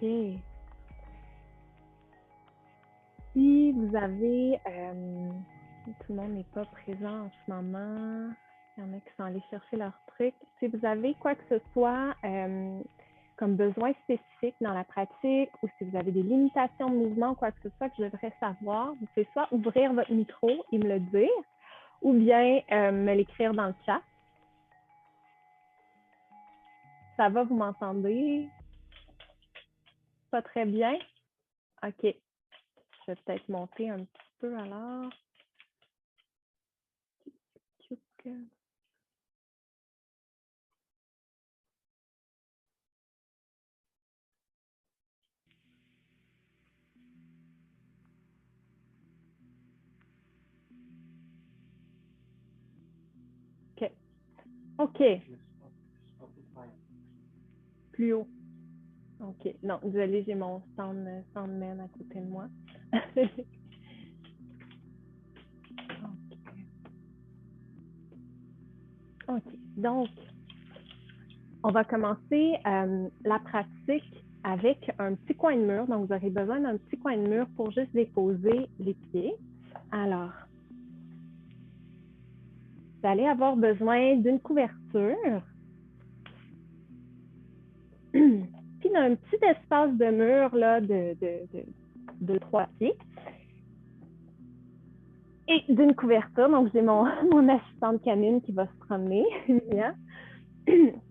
Si vous avez, tout le monde n'est pas présent en ce moment, il y en a qui sont allés chercher leur truc. Si vous avez quoi que ce soit comme besoin spécifique dans la pratique ou si vous avez des limitations de mouvement ou quoi que ce soit que je devrais savoir, vous pouvez soit ouvrir votre micro et me le dire ou bien me l'écrire dans le chat. Ça va, vous m'entendez? Pas très bien? OK. Je vais peut-être monter un petit peu alors. OK. OK. Plus haut. OK. Non, désolée, j'ai mon Sandman à côté de moi. OK. Donc, on va commencer la pratique avec un petit coin de mur. Donc, vous aurez besoin d'un petit coin de mur pour juste déposer les pieds. Alors, vous allez avoir besoin d'une couverture, puis d'un petit espace de mur là, de 3 pieds. Et d'une couverture, donc j'ai mon assistante canine qui va se promener.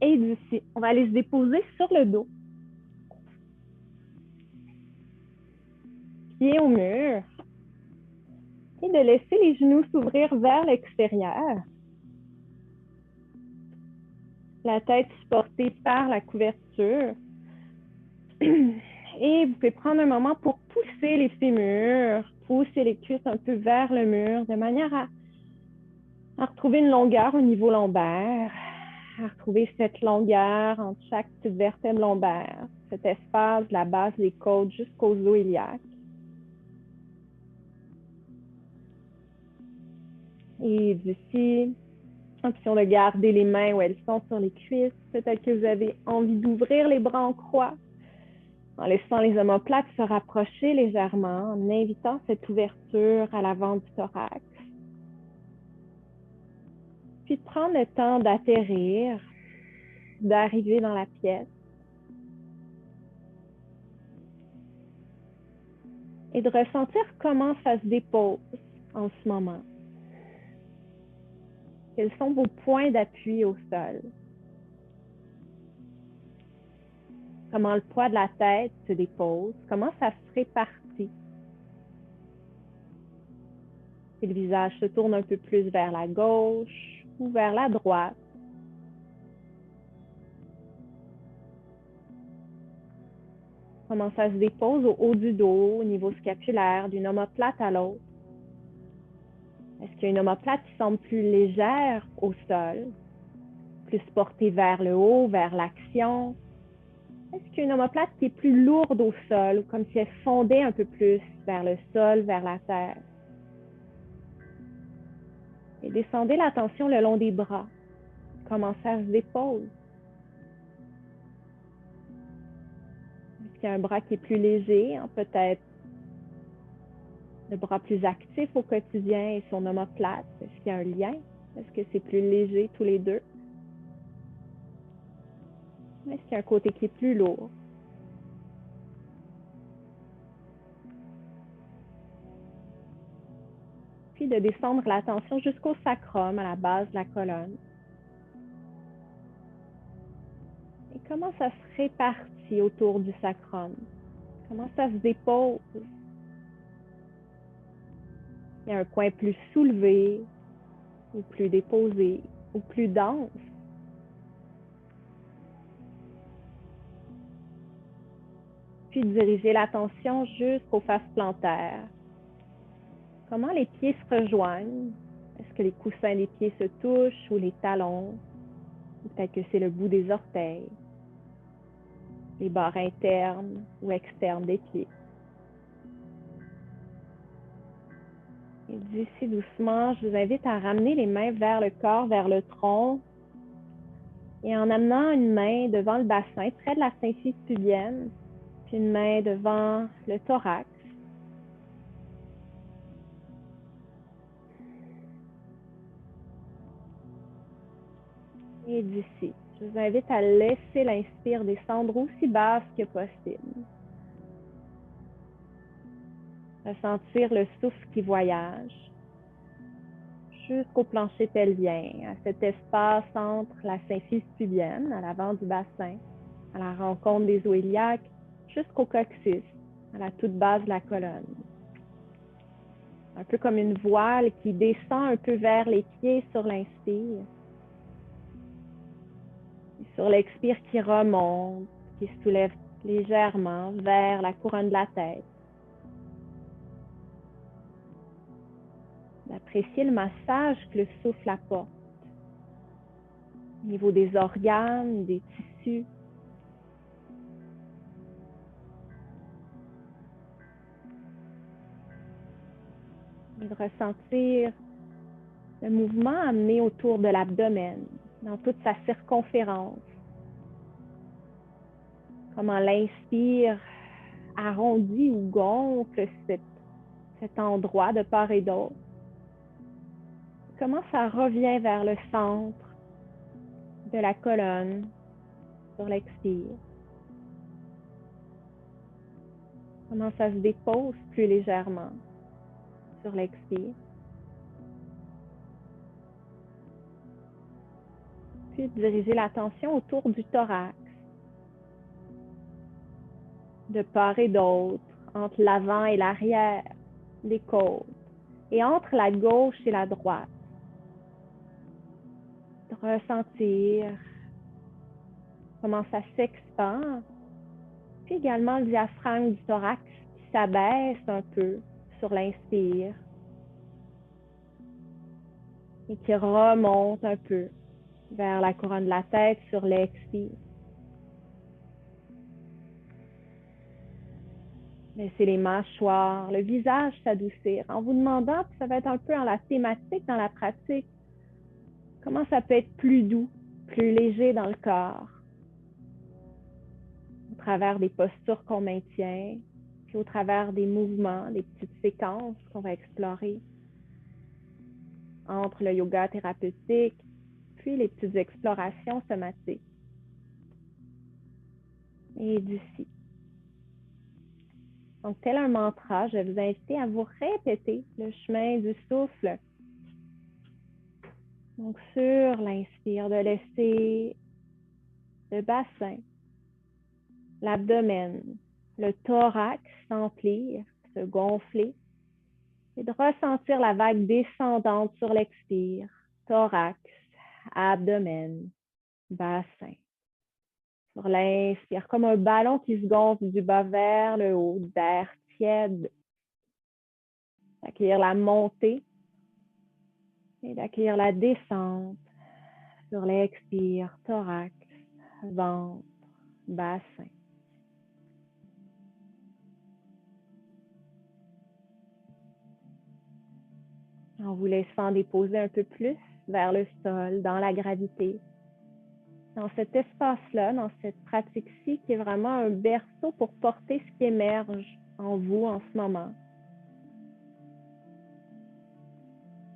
Et d'ici, on va aller se déposer sur le dos. Pieds au mur. Et de laisser les genoux s'ouvrir vers l'extérieur. La tête supportée par la couverture. Et vous pouvez prendre un moment pour pousser les fémurs, pousser les cuisses un peu vers le mur, de manière à retrouver une longueur au niveau lombaire, à retrouver cette longueur entre chaque petite vertèbre lombaire, cet espace de la base des côtes jusqu'aux os iliaques. Et d'ici, option de garder les mains où elles sont sur les cuisses. Peut-être que vous avez envie d'ouvrir les bras en croix, en laissant les omoplates se rapprocher légèrement, en invitant cette ouverture à l'avant du thorax. Puis de prendre le temps d'atterrir, d'arriver dans la pièce. Et de ressentir comment ça se dépose en ce moment. Quels sont vos points d'appui au sol? Comment le poids de la tête se dépose? Comment ça se répartit? Si le visage se tourne un peu plus vers la gauche ou vers la droite. Comment ça se dépose au haut du dos, au niveau scapulaire, d'une omoplate à l'autre. Est-ce qu'il y a une omoplate qui semble plus légère au sol, plus portée vers le haut, vers l'action? Est-ce qu'il y a une omoplate qui est plus lourde au sol, comme si elle fondait un peu plus vers le sol, vers la terre? Et descendez l'attention le long des bras. Comment ça se dépose? Est-ce qu'il y a un bras qui est plus léger, peut-être le bras plus actif au quotidien et son omoplate? Est-ce qu'il y a un lien? Est-ce que c'est plus léger tous les deux? Est-ce qu'il y a un côté qui est plus lourd? Puis de descendre l'attention jusqu'au sacrum, à la base de la colonne. Et comment ça se répartit autour du sacrum? Comment ça se dépose? Il y a un coin plus soulevé, ou plus déposé, ou plus dense. Puis diriger l'attention jusqu'aux faces plantaires. Comment les pieds se rejoignent? Est-ce que les coussins des pieds se touchent ou les talons? Peut-être que c'est le bout des orteils, les barres internes ou externes des pieds. Et d'ici doucement, je vous invite à ramener les mains vers le corps, vers le tronc. Et en amenant une main devant le bassin, près de la symphyse pubienne, Puis une main devant le thorax. Et d'ici, je vous invite à laisser l'inspire descendre aussi basse que possible. Ressentir le souffle qui voyage jusqu'au plancher pelvien, à cet espace entre la symphyse pubienne, à l'avant du bassin, à la rencontre des os iliaques, jusqu'au coccyx, à la toute base de la colonne. Un peu comme une voile qui descend un peu vers les pieds sur l'inspire. Et sur l'expire qui remonte, qui se soulève légèrement vers la couronne de la tête. D'apprécier le massage que le souffle apporte au niveau des organes, des tissus. Et de ressentir le mouvement amené autour de l'abdomen, dans toute sa circonférence. Comment l'inspire arrondit ou gonfle cet endroit de part et d'autre. Comment ça revient vers le centre de la colonne sur l'expire. Comment ça se dépose plus légèrement sur l'expire. Puis diriger l'attention autour du thorax, de part et d'autre, entre l'avant et l'arrière des côtes, et entre la gauche et la droite. De ressentir comment ça s'expand, puis également le diaphragme du thorax qui s'abaisse un peu sur l'inspire et qui remonte un peu vers la couronne de la tête sur l'expire. Laissez les mâchoires, le visage s'adoucir en vous demandant, puis ça va être un peu dans la thématique, dans la pratique, comment ça peut être plus doux, plus léger dans le corps, au travers des postures qu'on maintient, puis au travers des mouvements, des petites séquences qu'on va explorer entre le yoga thérapeutique, puis les petites explorations somatiques. Et d'ici. Donc, tel un mantra, je vais vous inviter à vous répéter le chemin du souffle. Donc, sur l'inspire, de laisser le bassin, l'abdomen, le thorax s'emplir, se gonfler, et de ressentir la vague descendante sur l'expire, thorax, abdomen, bassin. Sur l'inspire, comme un ballon qui se gonfle du bas vers le haut, d'air tiède. D'accueillir la montée et d'accueillir la descente sur l'expire, thorax, ventre, bassin. En vous laissant déposer un peu plus vers le sol, dans la gravité. Dans cet espace-là, dans cette pratique-ci, qui est vraiment un berceau pour porter ce qui émerge en vous en ce moment.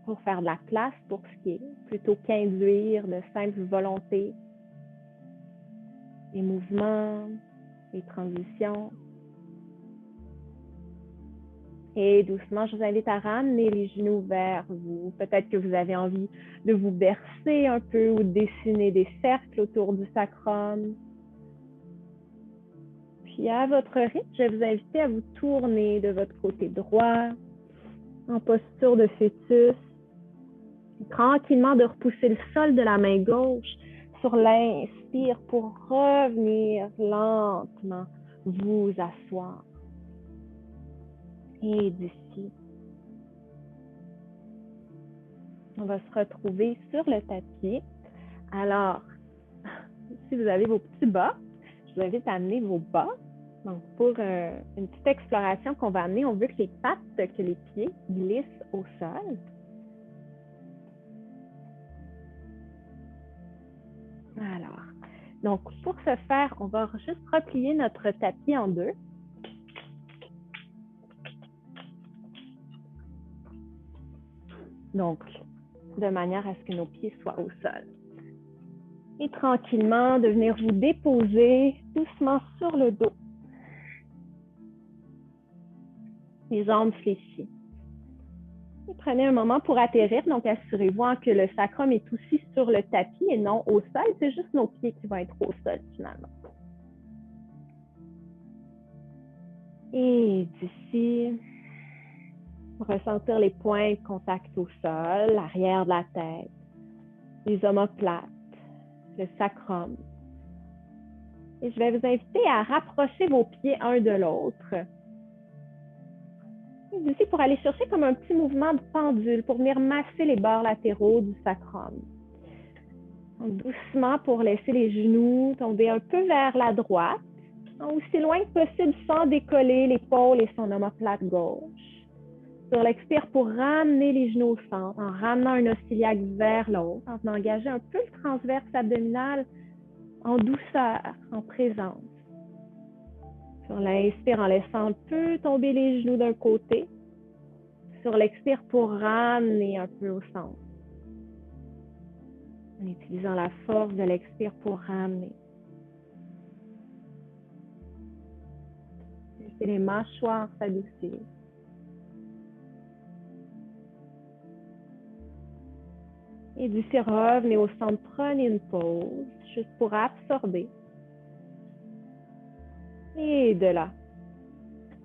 Pour faire de la place pour ce qui est, plutôt qu'induire de simples volontés, les mouvements, les transitions. Et doucement, je vous invite à ramener les genoux vers vous. Peut-être que vous avez envie de vous bercer un peu ou de dessiner des cercles autour du sacrum. Puis à votre rythme, je vais vous inviter à vous tourner de votre côté droit, en posture de fœtus. Tranquillement de repousser le sol de la main gauche sur l'inspire pour revenir lentement vous asseoir. Et d'ici, on va se retrouver sur le tapis. Alors, si vous avez vos petits bas, je vous invite à amener vos bas. Donc, pour une petite exploration qu'on va amener, on veut que les pattes, que les pieds glissent au sol. Alors, Donc, pour ce faire, on va juste replier notre tapis en deux. Donc, de manière à ce que nos pieds soient au sol. Et tranquillement, de venir vous déposer doucement sur le dos. Les jambes fléchies. Et prenez un moment pour atterrir. Donc, assurez-vous que le sacrum est aussi sur le tapis et non au sol. C'est juste nos pieds qui vont être au sol finalement. Et d'ici, ressentir les points de contact au sol, l'arrière de la tête, les omoplates, le sacrum. Et je vais vous inviter à rapprocher vos pieds un de l'autre. Et d'ici, pour aller chercher comme un petit mouvement de pendule pour venir masser les bords latéraux du sacrum. Donc, doucement pour laisser les genoux tomber un peu vers la droite, aussi loin que possible sans décoller l'épaule et son omoplate gauche. Sur l'expire, pour ramener les genoux au centre, en ramenant un os iliaque vers l'autre, en engageant un peu le transverse abdominal en douceur, en présence. Sur l'inspire, en laissant un peu tomber les genoux d'un côté. Sur l'expire, pour ramener un peu au centre. En utilisant la force de l'expire pour ramener. Laissez les mâchoires s'adoucir. Et d'ici, revenez au centre, prenez une pause, juste pour absorber. Et de là,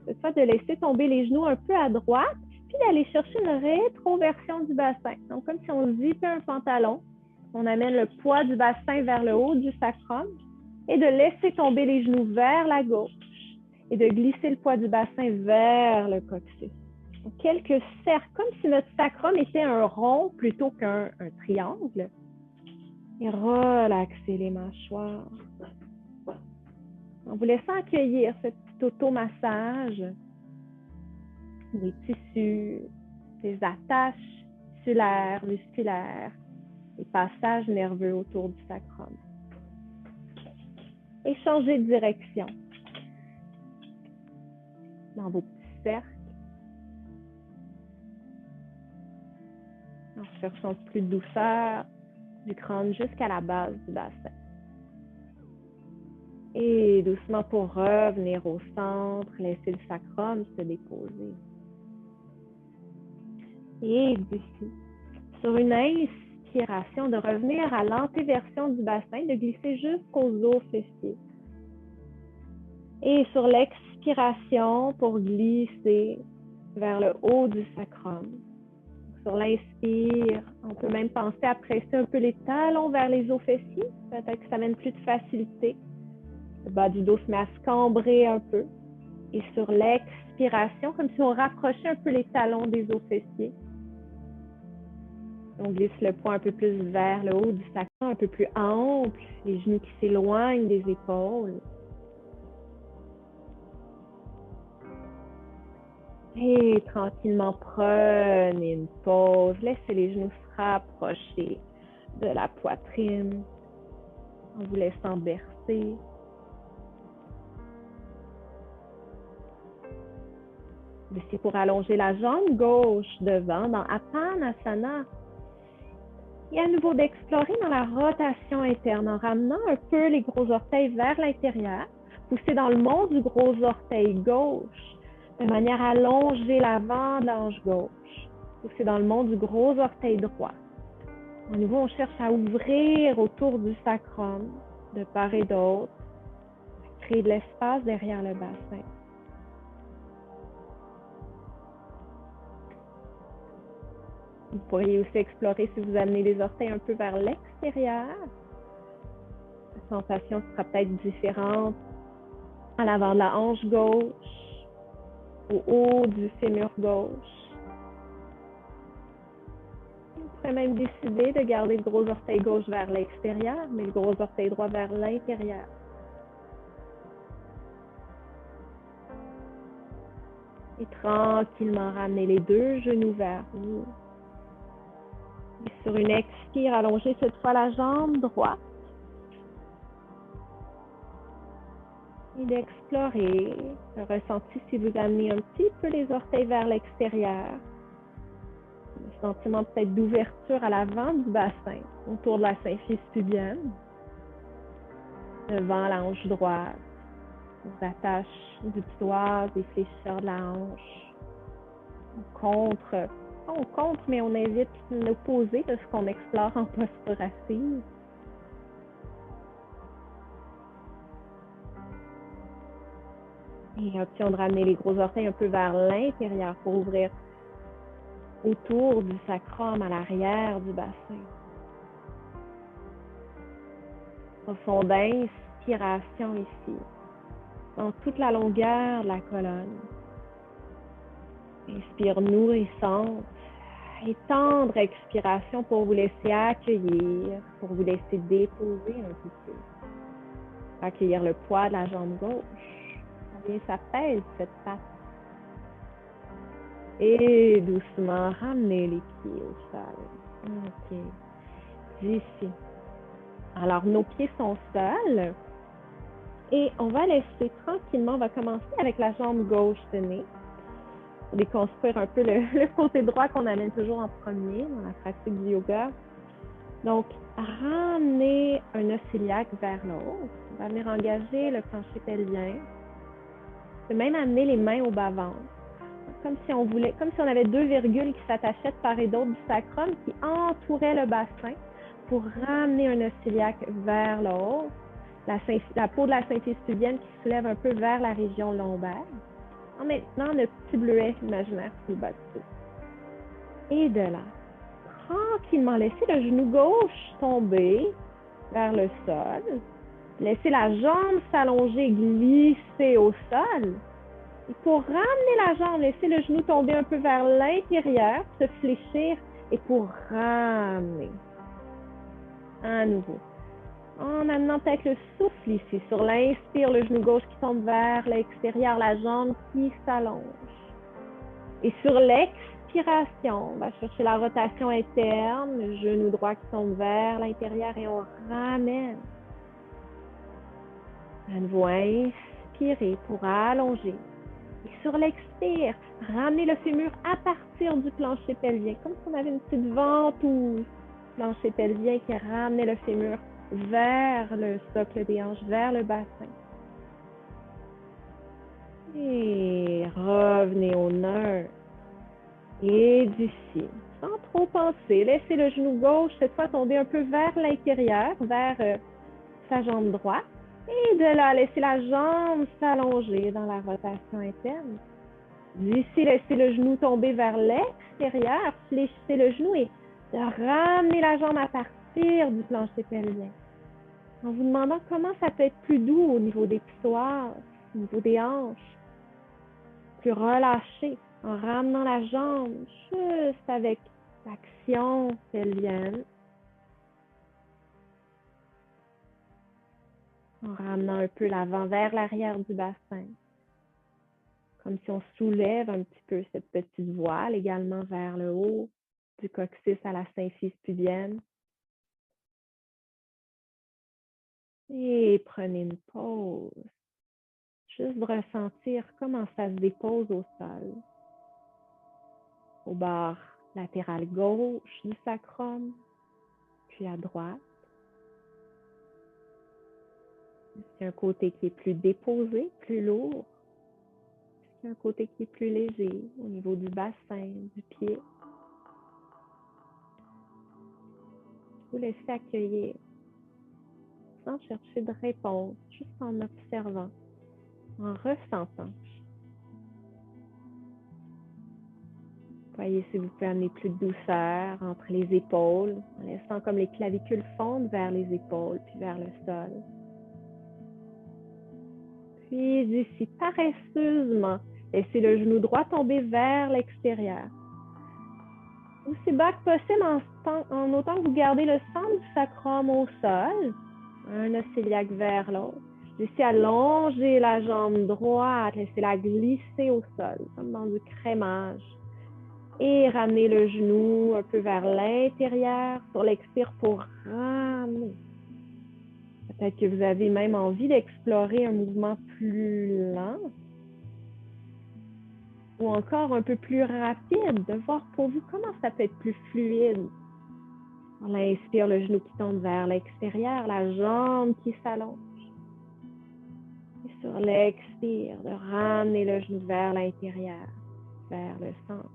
cette fois de laisser tomber les genoux un peu à droite, puis d'aller chercher une rétroversion du bassin. Donc, comme si on zippait un pantalon, on amène le poids du bassin vers le haut du sacrum et de laisser tomber les genoux vers la gauche et de glisser le poids du bassin vers le coccyx. Donc, quelques cercles, comme si notre sacrum était un rond plutôt qu'un triangle. Et relaxez les mâchoires. En vous laissant accueillir ce petit automassage des tissus, des attaches tissulaires, musculaires, des passages nerveux autour du sacrum. Et changez de direction dans vos petits cercles. En cherchant plus de douceur du crâne jusqu'à la base du bassin. Et doucement pour revenir au centre, laisser le sacrum se déposer. Et d'ici, sur une inspiration, de revenir à l'antéversion du bassin, de glisser jusqu'aux os fessiers. Et sur l'expiration, pour glisser vers le haut du sacrum. Sur l'inspire, on peut même penser à presser un peu les talons vers les os fessiers. Peut-être que ça amène plus de facilité. Le bas du dos se met à se cambrer un peu. Et sur l'expiration, comme si on rapprochait un peu les talons des os fessiers. On glisse le poids un peu plus vers le haut du sacrum, un peu plus ample, les genoux qui s'éloignent des épaules. Et tranquillement, prenez une pause, laissez les genoux se rapprocher de la poitrine en vous laissant bercer. Ici pour allonger la jambe gauche devant dans Apanasana. Et à nouveau d'explorer dans la rotation interne en ramenant un peu les gros orteils vers l'intérieur. Poussez dans le mont du gros orteil gauche de manière à allonger l'avant de la hanche gauche. Poussez dans le mont du gros orteil droit. À nouveau, on cherche à ouvrir autour du sacrum de part et d'autre. Créer de l'espace derrière le bassin. Vous pourriez aussi explorer si vous amenez les orteils un peu vers l'extérieur. La sensation sera peut-être différente à l'avant de la hanche gauche, au haut du fémur gauche. Vous pourrez même décider de garder le gros orteil gauche vers l'extérieur, mais le gros orteil droit vers l'intérieur. Et tranquillement ramener les deux genoux vers vous. Et sur une expire, allongez cette fois la jambe droite. Et d'explorer le ressenti si vous amenez un petit peu les orteils vers l'extérieur. Le sentiment peut-être d'ouverture à l'avant du bassin, autour de la symphyse pubienne. Devant la hanche droite. On s'attache du petit doigt, des fléchisseurs de la hanche. On contre, mais on évite l'opposé de ce qu'on explore en posture assise. Et option de ramener les gros orteils un peu vers l'intérieur pour ouvrir autour du sacrum, à l'arrière du bassin. Profonde inspiration ici, dans toute la longueur de la colonne. Inspire nourrissante et tendre expiration pour vous laisser accueillir, pour vous laisser déposer un petit peu. Accueillir le poids de la jambe gauche. Combien ça pèse cette patte. Et doucement, ramenez les pieds au sol. OK. D'ici. Alors, nos pieds sont seuls. Et on va laisser tranquillement, on va commencer avec la jambe gauche tenue. Pour déconstruire un peu le côté droit qu'on amène toujours en premier dans la pratique du yoga. Donc, ramenez un os iliaque vers l'autre. On va venir engager le plancher pelvien. On peut même amener les mains au bas-ventre. Comme si on avait deux virgules qui s'attachaient de part et d'autre du sacrum, qui entouraient le bassin pour ramener un os iliaque vers le haut. La peau de la symphyse pubienne qui se soulève un peu vers la région lombaire. En maintenant, le petit bleuet imaginaire sous le bas du dos. Et de là, tranquillement, laissez le genou gauche tomber vers le sol. Laissez la jambe s'allonger, glisser au sol. Et pour ramener la jambe, laissez le genou tomber un peu vers l'intérieur, se fléchir et pour ramener. À nouveau. En amenant peut-être le souffle ici. Sur l'inspire, le genou gauche qui tombe vers l'extérieur, la jambe qui s'allonge. Et sur l'expiration, on va chercher la rotation interne, le genou droit qui tombe vers l'intérieur et on ramène. À nouveau, inspirez pour allonger. Et sur l'expire, ramenez le fémur à partir du plancher pelvien, comme si on avait une petite ventouse. Plancher pelvien qui ramenait le fémur vers le socle des hanches, vers le bassin. Et revenez au neutre. Et d'ici, sans trop penser, laissez le genou gauche cette fois tomber un peu vers l'intérieur, vers sa jambe droite. Et de là, laissez la jambe s'allonger dans la rotation interne. D'ici, laissez le genou tomber vers l'extérieur, fléchissez le genou et ramenez la jambe à partir du plancher pelvien. En vous demandant comment ça peut être plus doux au niveau des psoas, au niveau des hanches, plus relâché, en ramenant la jambe juste avec l'action pelvienne. En ramenant un peu l'avant vers l'arrière du bassin. Comme si on soulève un petit peu cette petite voile également vers le haut, du coccyx à la symphyse pubienne. Et prenez une pause. Juste de ressentir comment ça se dépose au sol. Au bord latéral gauche du sacrum, puis à droite. C'est un côté qui est plus déposé, plus lourd. C'est un côté qui est plus léger au niveau du bassin, du pied. Vous laissez accueillir sans chercher de réponse, juste en observant, en ressentant. Voyez si vous pouvez amener plus de douceur entre les épaules, en laissant comme les clavicules fondent vers les épaules, puis vers le sol. Puis d'ici, paresseusement, laissez le genou droit tomber vers l'extérieur. Aussi bas que possible en autant que vous gardez le centre du sacrum au sol, un os iliaque vers l'autre. Laissez allonger la jambe droite, laissez-la glisser au sol, comme dans du crémage. Et ramenez le genou un peu vers l'intérieur sur l'expire pour ramener. Peut-être que vous avez même envie d'explorer un mouvement plus lent ou encore un peu plus rapide, de voir pour vous comment ça peut être plus fluide. On inspire, le genou qui tombe vers l'extérieur, la jambe qui s'allonge. Et sur l'expire, de ramener le genou vers l'intérieur, vers le centre.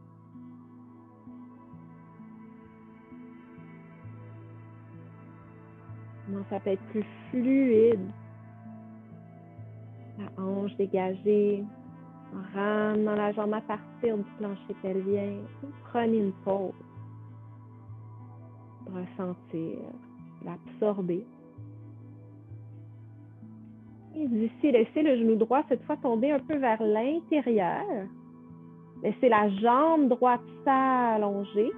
Comment ça peut être plus fluide. La hanche dégagée. En ramenant la jambe à partir du plancher pelvien. Prenez une pause. Ressentir, l'absorber. Et d'ici, laissez le genou droit cette fois tomber un peu vers l'intérieur. Laissez la jambe droite s'allonger.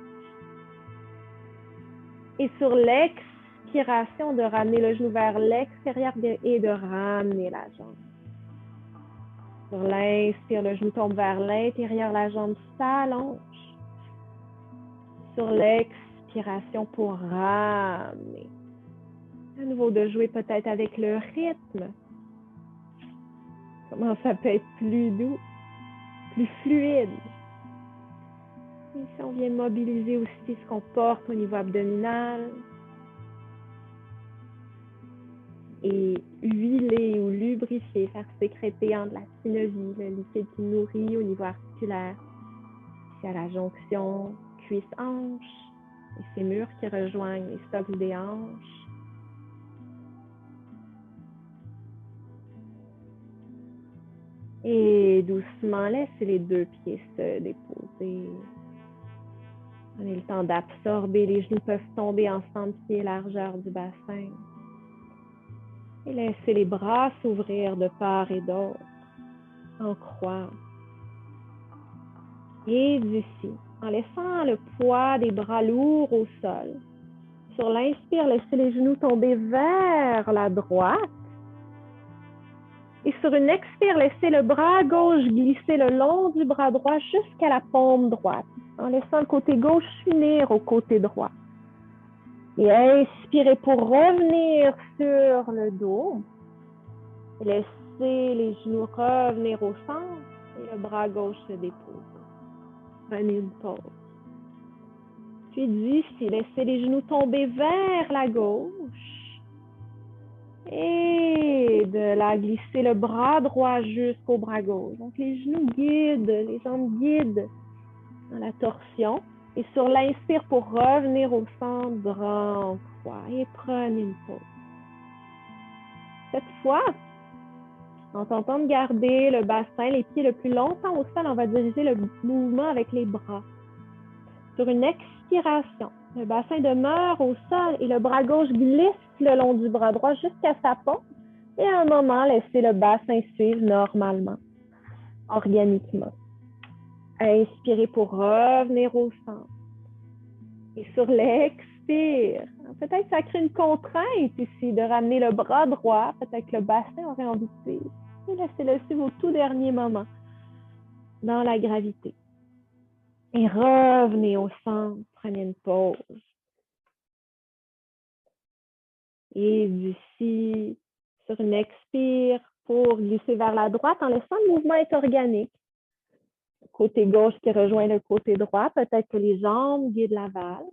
Et sur l'expiration, de ramener le genou vers l'extérieur et de ramener la jambe. Sur l'inspire, le genou tombe vers l'intérieur, la jambe s'allonge. Sur l'expiration pour ramener. À nouveau, de jouer peut-être avec le rythme. Comment ça peut être plus doux, plus fluide. Et si on vient mobiliser aussi ce qu'on porte au niveau abdominal. Et huiler ou lubrifier, faire sécréter de la synovie, le liquide qui nourrit au niveau articulaire. Ici à la jonction cuisse-hanche, les fémurs qui rejoignent les socles des hanches. Et doucement, laissez les deux pieds se déposer. Prenez le temps d'absorber. Les genoux peuvent tomber ensemble, pieds largeur du bassin. Et laissez les bras s'ouvrir de part et d'autre, en croix. Et d'ici, en laissant le poids des bras lourds au sol. Sur l'inspire, laissez les genoux tomber vers la droite. Et sur une expire, laissez le bras gauche glisser le long du bras droit jusqu'à la paume droite, en laissant le côté gauche s'unir au côté droit. Et inspirez pour revenir sur le dos. Et laissez les genoux revenir au centre et le bras gauche se dépose. Prenez une pause. Puis d'ici, laissez les genoux tomber vers la gauche. Et de là, glisser le bras droit jusqu'au bras gauche. Donc, les genoux guident, les jambes guident dans la torsion. Et sur l'inspire pour revenir au centre, grand croix. Et prenez une pause. Cette fois, en tentant de garder le bassin, les pieds le plus longtemps au sol, on va diriger le mouvement avec les bras. Sur une expiration, le bassin demeure au sol et le bras gauche glisse le long du bras droit jusqu'à sa paume. Et à un moment, laissez le bassin suivre normalement, organiquement. Inspirez pour revenir au centre. Et sur l'expire, peut-être ça crée une contrainte ici de ramener le bras droit. Peut-être que le bassin aurait envie de suivre. Et laissez-le suivre au tout dernier moment dans la gravité. Et revenez au centre. Prenez une pause. Et d'ici, sur une expire, pour glisser vers la droite en laissant le mouvement être organique. Le côté gauche qui rejoint le côté droit. Peut-être que les jambes guident la valse.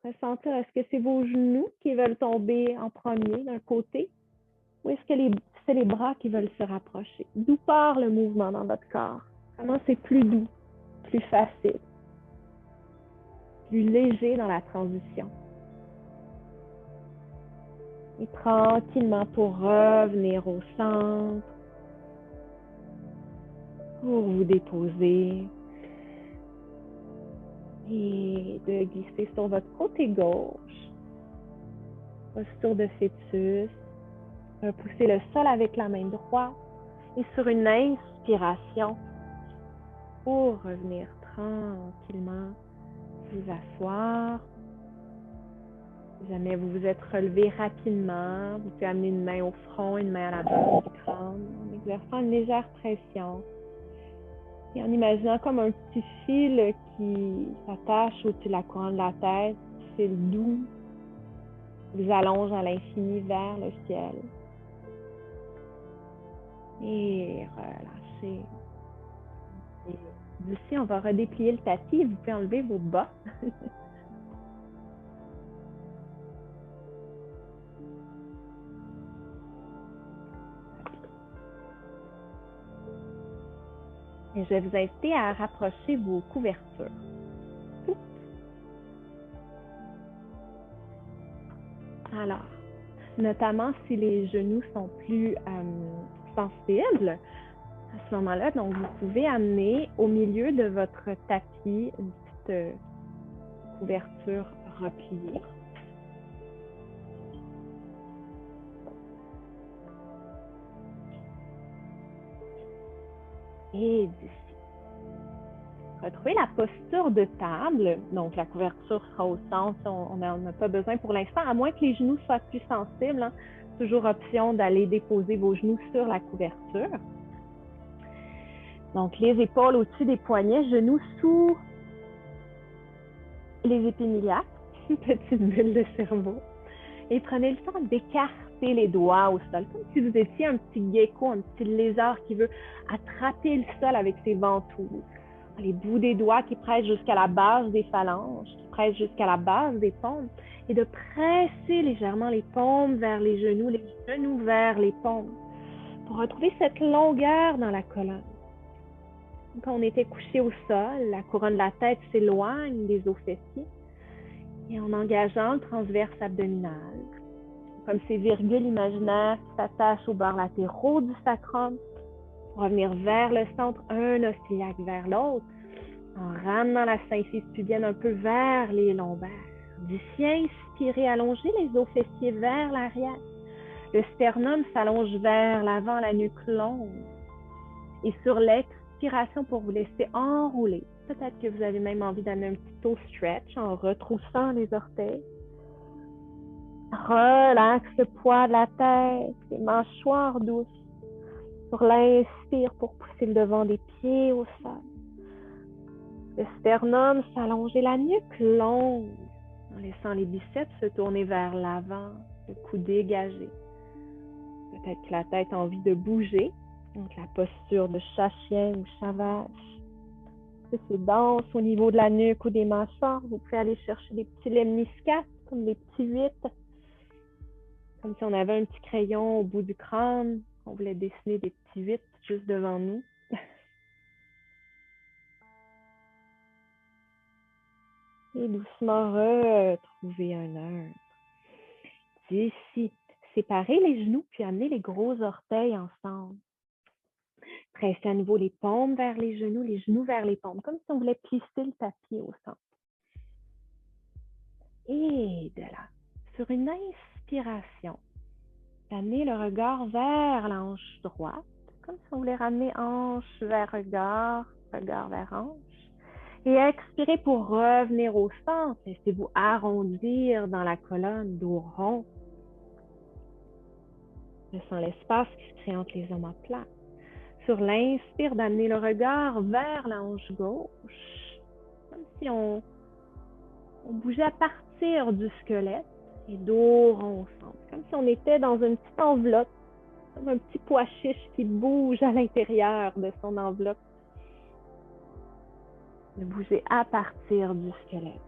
Ressentir, est-ce que c'est vos genoux qui veulent tomber en premier d'un côté ou est-ce que c'est les bras qui veulent se rapprocher? D'où part le mouvement dans votre corps? Comment c'est plus doux, plus facile, plus léger dans la transition? Et tranquillement pour revenir au centre, pour vous déposer et de glisser sur votre côté gauche, posture de fœtus, pousser le sol avec la main droite et sur une inspiration pour revenir tranquillement vous asseoir. Si jamais vous vous êtes relevé rapidement, vous pouvez amener une main au front, une main à la base du crâne, en exerçant une légère pression. Et en imaginant comme un petit fil qui s'attache au-dessus de la couronne de la tête, fil doux, vous allonge à l'infini vers le ciel. Et relâchez. Et d'ici, on va redéplier le tapis et vous pouvez enlever vos bas. Et je vais vous inviter à rapprocher vos couvertures. Alors, notamment si les genoux sont plus sensibles, à ce moment-là, donc vous pouvez amener au milieu de votre tapis une petite couverture repliée. Et d'ici. Retrouvez la posture de table. Donc, la couverture sera au centre. On n'a pas besoin pour l'instant, à moins que les genoux soient plus sensibles. Hein, toujours option d'aller déposer vos genoux sur la couverture. Donc, les épaules au-dessus des poignets, genoux sous les épiniliaques. Une petite bulle de cerveau. Et prenez le temps d'écarter les doigts au sol, comme si vous étiez un petit gecko, un petit lézard qui veut attraper le sol avec ses ventouses. Les bouts des doigts qui pressent jusqu'à la base des phalanges, qui pressent jusqu'à la base des paumes, et de presser légèrement les paumes vers les genoux vers les paumes, pour retrouver cette longueur dans la colonne. Quand on était couché au sol, la couronne de la tête s'éloigne des os fessiers, et en engageant le transverse abdominal, comme ces virgules imaginaires qui s'attachent aux bords latéraux du sacrum, pour revenir vers le centre, un os iliaque vers l'autre, en ramenant la symphyse pubienne un peu vers les lombaires. D'ici, inspirez, allongez les os fessiers vers l'arrière. Le sternum s'allonge vers l'avant, la nuque longue. Et sur l'expiration, pour vous laisser enrouler, peut-être que vous avez même envie d'amener un petit toe stretch en retroussant les orteils. Relaxe le poids de la tête, les mâchoires douces. Sur l'inspire, pour pousser le devant des pieds au sol. Le sternum s'allonger, la nuque longue, en laissant les biceps se tourner vers l'avant, le cou dégagé. Peut-être que la tête a envie de bouger, donc la posture de chat-chien ou chat-vache. Si c'est dense au niveau de la nuque ou des mâchoires, vous pouvez aller chercher des petits lemniscates, comme des petits 8, comme si on avait un petit crayon au bout du crâne. On voulait dessiner des petits 8 juste devant nous. Et doucement retrouver un neutre. D'ici, séparez les genoux puis amenez les gros orteils ensemble. Pressez à nouveau les paumes vers les genoux vers les paumes, comme si on voulait plisser le tapis au centre. Et de là, sur une inspiration, amenez le regard vers la hanche droite, comme si on voulait ramener hanche vers regard, regard vers hanche. Et expirez pour revenir au centre. Laissez-vous arrondir dans la colonne, dos rond. Laissant l'espace qui se crée entre les omoplates. Sur l'inspire, d'amener le regard vers la hanche gauche. Comme si on bougeait à partir du squelette et dos rond au centre. Comme si on était dans une petite enveloppe, comme un petit pois chiche qui bouge à l'intérieur de son enveloppe. De bouger à partir du squelette.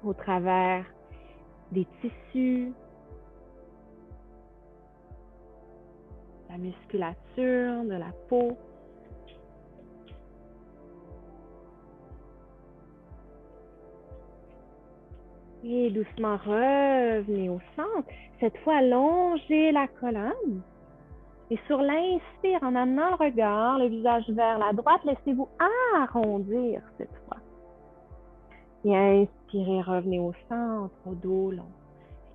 Au travers des tissus, la musculature, de la peau. Et doucement revenez au centre. Cette fois, allongez la colonne. Et sur l'inspire, en amenant le regard, le visage vers la droite, laissez-vous arrondir cette fois. Et inspirez, revenez au centre, au dos long.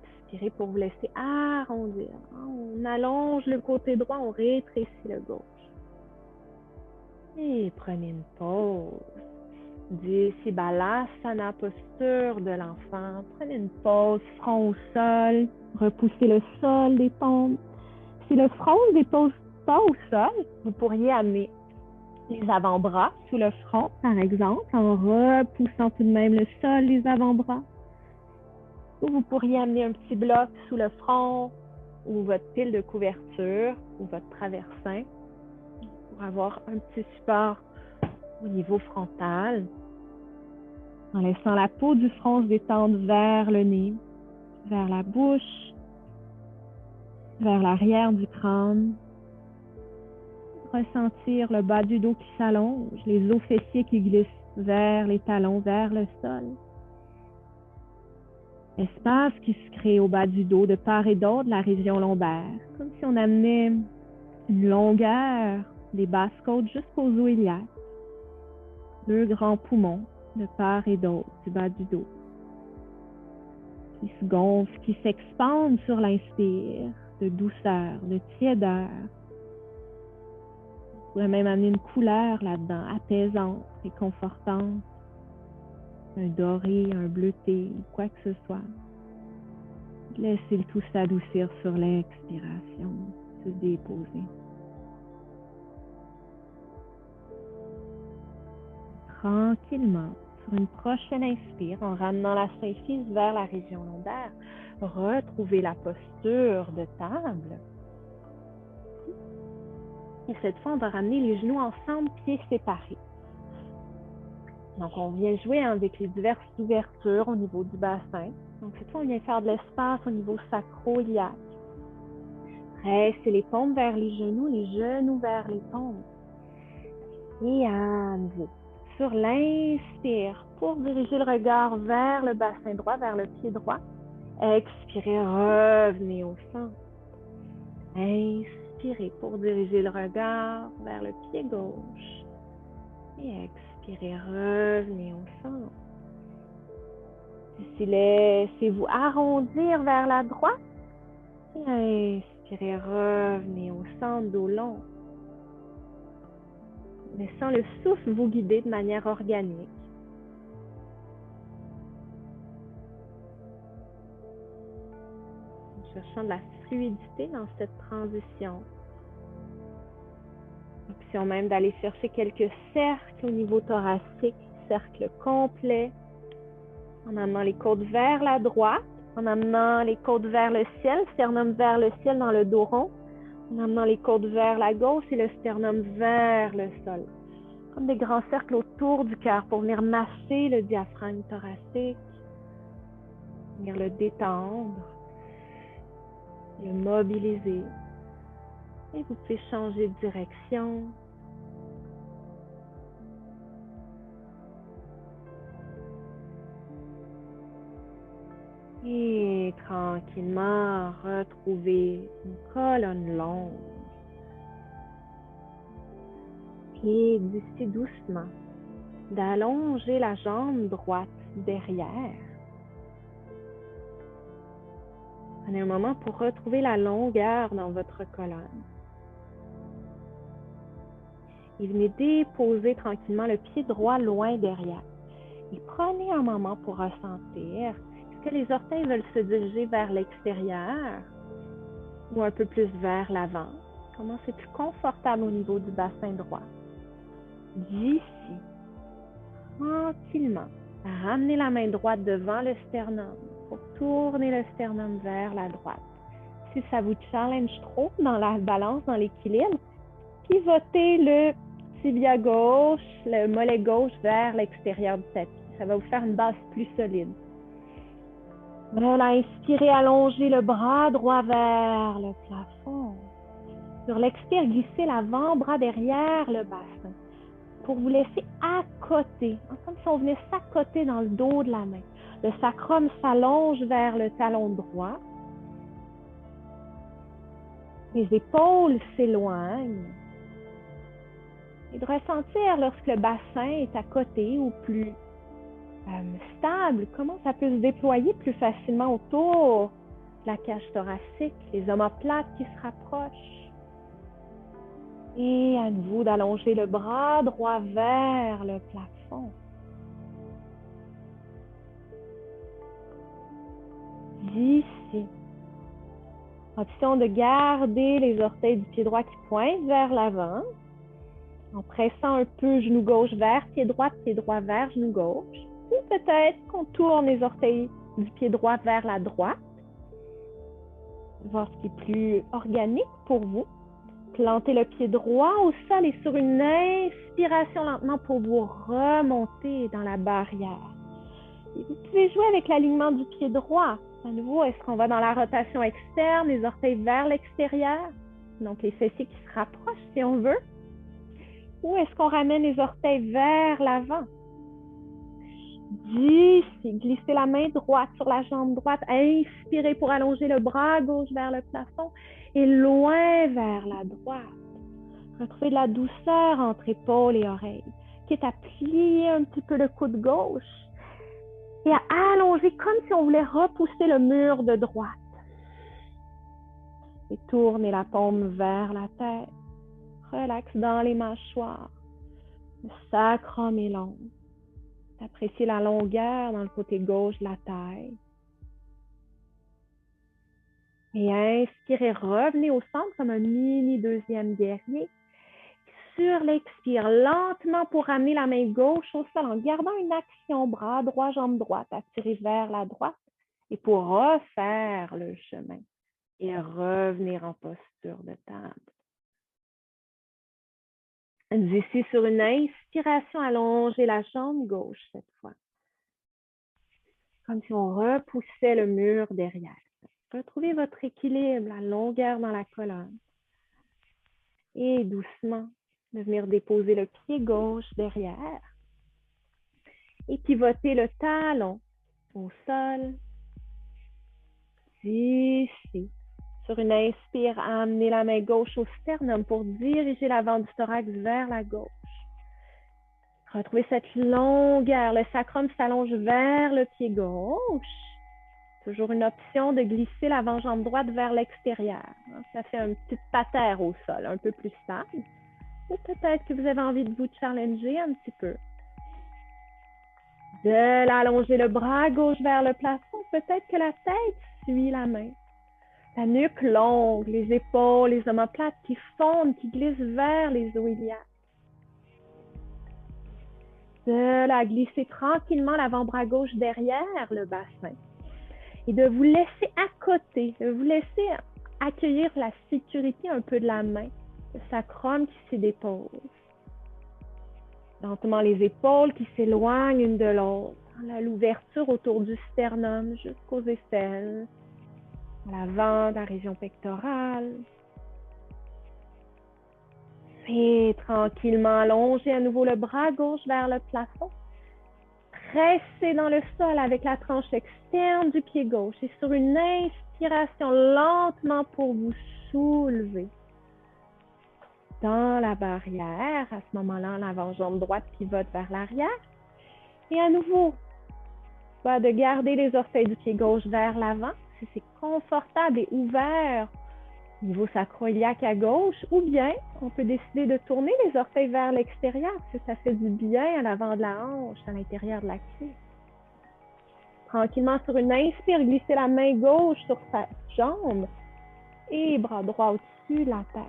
Expirez pour vous laisser arrondir. On allonge le côté droit, on rétrécit le gauche. Et prenez une pause. D'ici, Balasana, posture de l'enfant. Prenez une pause, front au sol. Repoussez le sol des paumes. Si le front ne dépose pas au sol, vous pourriez amener les avant-bras sous le front, par exemple, en repoussant tout de même le sol, les avant-bras. Ou vous pourriez amener un petit bloc sous le front ou votre pile de couverture ou votre traversin pour avoir un petit support au niveau frontal. En laissant la peau du front se détendre vers le nez, vers la bouche, vers l'arrière du crâne. Ressentir le bas du dos qui s'allonge, les os fessiers qui glissent vers les talons, vers le sol. Espace qui se crée au bas du dos de part et d'autre de la région lombaire, comme si on amenait une longueur des basses côtes jusqu'aux os iliaques. Deux grands poumons de part et d'autre du bas du dos qui se gonflent, qui s'expandent sur l'inspire, de douceur, de tiédeur. Vous pouvez même amener une couleur là-dedans, apaisante, réconfortante. Un doré, un bleuté, quoi que ce soit. Laissez le tout s'adoucir sur l'expiration, se déposer. Tranquillement, sur une prochaine inspire, en ramenant la symphyse vers la région lombaire, retrouvez la posture de table. Et cette fois, on va ramener les genoux ensemble, pieds séparés. Donc, on vient jouer avec les diverses ouvertures au niveau du bassin. Donc, cette fois, on vient faire de l'espace au niveau sacro-iliaque. Restez les paumes vers les genoux vers les paumes. Et à nouveau, sur l'inspire, pour diriger le regard vers le bassin droit, vers le pied droit. Expirez, revenez au centre. Inspirez pour diriger le regard vers le pied gauche. Et expirez, revenez au centre. Ici, laissez-vous arrondir vers la droite. Et inspirez, revenez au centre, dos long. Laissant le souffle vous guider de manière organique. En cherchant de la fluidité dans cette transition. Option même d'aller chercher quelques cercles au niveau thoracique, cercle complet, en amenant les côtes vers la droite, en amenant les côtes vers le ciel, sternum vers le ciel dans le dos rond, en amenant les côtes vers la gauche et le sternum vers le sol. Comme des grands cercles autour du cœur pour venir masser le diaphragme thoracique, venir le détendre, le mobiliser. Et vous pouvez changer de direction. Et tranquillement, retrouvez une colonne longue. Et d'ici doucement, d'allonger la jambe droite derrière. Prenez un moment pour retrouver la longueur dans votre colonne. Et venez déposer tranquillement le pied droit loin derrière. Et prenez un moment pour ressentir. Est-ce que les orteils veulent se diriger vers l'extérieur ou un peu plus vers l'avant? Comment c'est plus confortable au niveau du bassin droit? D'ici, tranquillement, ramenez la main droite devant le sternum pour tourner le sternum vers la droite. Si ça vous challenge trop dans la balance, dans l'équilibre, pivotez le tibia gauche, le mollet gauche vers l'extérieur du tapis. Ça va vous faire une base plus solide. Voilà, inspirez, allongez le bras droit vers le plafond. Sur l'expire, glissez l'avant-bras derrière le bassin pour vous laisser accoter, comme si on venait s'accoter dans le dos de la main. Le sacrum s'allonge vers le talon droit. Les épaules s'éloignent. Et de ressentir lorsque le bassin est à côté ou plus stable, comment ça peut se déployer plus facilement autour de la cage thoracique, les omoplates qui se rapprochent. Et à nouveau d'allonger le bras droit vers le plafond. D'ici. Option de garder les orteils du pied droit qui pointent vers l'avant. En pressant un peu genou gauche vers pied droit vers genou gauche. Ou peut-être qu'on tourne les orteils du pied droit vers la droite. Voir ce qui est plus organique pour vous. Plantez le pied droit au sol et sur une inspiration lentement pour vous remonter dans la barrière. Et vous pouvez jouer avec l'alignement du pied droit. À nouveau, est-ce qu'on va dans la rotation externe, les orteils vers l'extérieur? Donc, les fessiers qui se rapprochent si on veut. Ou est-ce qu'on ramène les orteils vers l'avant? Glissez la main droite sur la jambe droite. Inspirez pour allonger le bras gauche vers le plafond et loin vers la droite. Retrouvez de la douceur entre épaules et oreilles, quitte à plier un petit peu le coude gauche et à allonger comme si on voulait repousser le mur de droite. Et tournez la paume vers la tête. Relax dans les mâchoires. Le sacrum est long. Appréciez la longueur dans le côté gauche de la taille. Et inspirez, revenez au centre comme un mini deuxième guerrier. Sur l'expire, lentement pour ramener la main gauche au sol en gardant une action bras droit, jambe droite, attirez vers la droite et pour refaire le chemin et revenir en posture de table. D'ici, sur une inspiration, allongez la jambe gauche cette fois. Comme si on repoussait le mur derrière. Retrouvez votre équilibre, la longueur dans la colonne. Et doucement, de venir déposer le pied gauche derrière. Et pivotez le talon au sol. Ici. Sur une inspire, amenez la main gauche au sternum pour diriger l'avant du thorax vers la gauche. Retrouvez cette longueur. Le sacrum s'allonge vers le pied gauche. Toujours une option de glisser l'avant-jambe droite vers l'extérieur. Ça fait un petit patère au sol, un peu plus stable. Ou peut-être que vous avez envie de vous challenger un petit peu. De l'allonger le bras gauche vers le plafond. Peut-être que la tête suit la main. La nuque longue, les épaules, les omoplates qui fondent, qui glissent vers les os iliaques. De la glisser tranquillement l'avant-bras gauche derrière le bassin. Et de vous laisser à côté, de vous laisser accueillir la sécurité un peu de la main, le sacrum qui s'y dépose. Lentement les épaules qui s'éloignent une de l'autre. L'ouverture autour du sternum jusqu'aux aisselles. À l'avant de la région pectorale. Et tranquillement allongez à nouveau le bras gauche vers le plafond. Pressez dans le sol avec la tranche externe du pied gauche. Et sur une inspiration, lentement pour vous soulever. Dans la barrière, à ce moment-là, l'avant-jambe droite pivote vers l'arrière. Et à nouveau, de garder les orteils du pied gauche vers l'avant. Si c'est confortable et ouvert au niveau sacro-iliaque à gauche, ou bien on peut décider de tourner les orteils vers l'extérieur si ça fait du bien à l'avant de la hanche, à l'intérieur de la cuisse. Tranquillement, sur une inspire, glissez la main gauche sur sa jambe et bras droit au-dessus de la tête.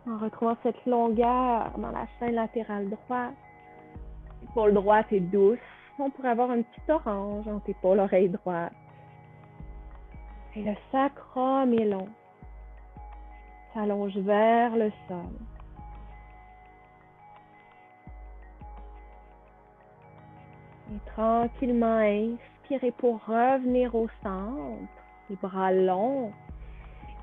En retrouvant cette longueur dans la chaîne latérale droite, l'épaule droite est douce. On pourrait avoir un petit orange entre épaule, oreille droite. Et le sacrum est long. S'allonge vers le sol. Et tranquillement, inspirez pour revenir au centre. Les bras longs.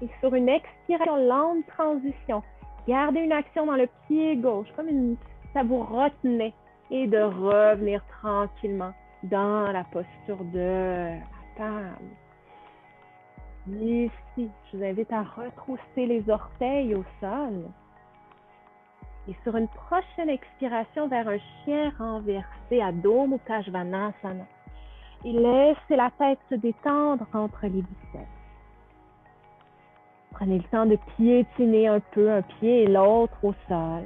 Et sur une expiration, lente transition. Gardez une action dans le pied gauche, comme ça vous retenait. Et de revenir tranquillement dans la posture de la table. Ici, je vous invite à retrousser les orteils au sol. Et sur une prochaine expiration vers un chien renversé, Adho Mukha Svanasana. Et laissez la tête se détendre entre les biceps. Prenez le temps de piétiner un peu un pied et l'autre au sol.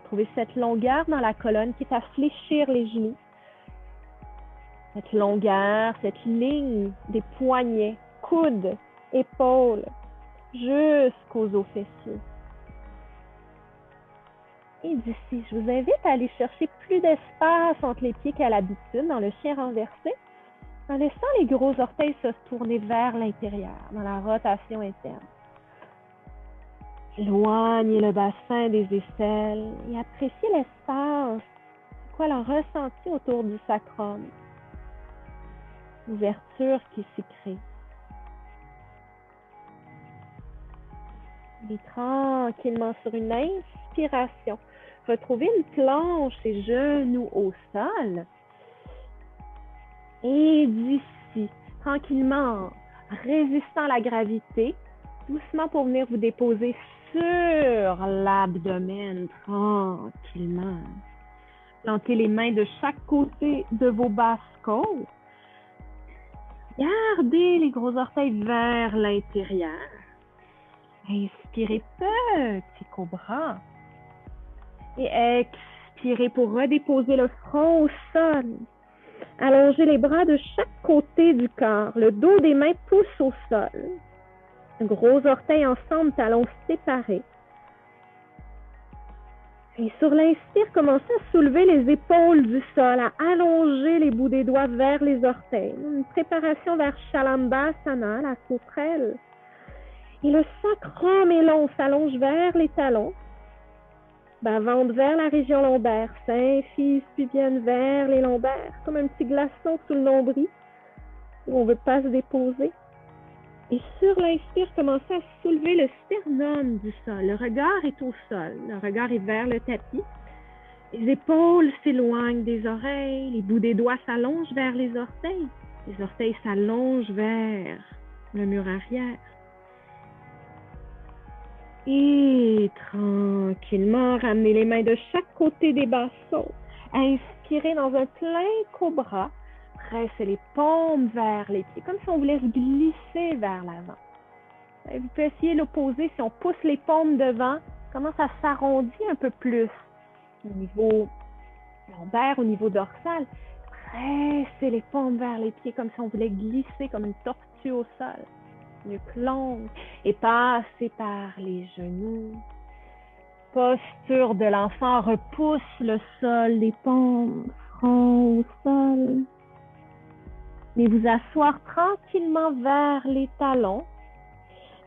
Retrouvez cette longueur dans la colonne qui est à fléchir les genoux. Cette longueur, cette ligne des poignets, coudes, épaules, jusqu'aux os fessiers. Et d'ici, je vous invite à aller chercher plus d'espace entre les pieds qu'à l'habitude dans le chien renversé, en laissant les gros orteils se tourner vers l'intérieur, dans la rotation interne. Éloignez le bassin des aisselles et appréciez l'espace. C'est quoi le ressenti autour du sacrum? L'ouverture qui s'y crée. Et tranquillement sur une inspiration, retrouvez une planche et genoux au sol. Et d'ici, tranquillement, résistant à la gravité, doucement pour venir vous déposer sur l'abdomen, tranquillement. Plantez les mains de chaque côté de vos basses côtes. Gardez les gros orteils vers l'intérieur. Inspirez, petit cobra. Et expirez pour redéposer le front au sol. Allongez les bras de chaque côté du corps. Le dos des mains pousse au sol. Gros orteils ensemble, talons séparés. Et sur l'inspire, commencez à soulever les épaules du sol, à allonger les bouts des doigts vers les orteils. Une préparation vers Shalambhasana, la sauterelle. Et le sacrum est long, s'allonge vers les talons. Bas-ventre vers la région lombaire, symphyse pubienne vers les lombaires, comme un petit glaçon sous le nombril, où on ne veut pas se déposer. Et sur l'inspire, commencez à soulever le sternum du sol. Le regard est au sol, le regard est vers le tapis. Les épaules s'éloignent des oreilles, les bouts des doigts s'allongent vers les orteils. Les orteils s'allongent vers le mur arrière. Et tranquillement, ramenez les mains de chaque côté des basses. Inspirez dans un plein cobra. Pressez les paumes vers les pieds, comme si on voulait se glisser vers l'avant. Vous pouvez essayer l'opposé. Si on pousse les paumes devant, comment ça s'arrondit un peu plus au niveau lombaire, au niveau dorsal. Pressez les paumes vers les pieds, comme si on voulait glisser comme une tortue au sol. Nuque longue et passez par les genoux. Posture de l'enfant, repousse le sol, les paumes, front au sol. Et vous asseoir tranquillement vers les talons.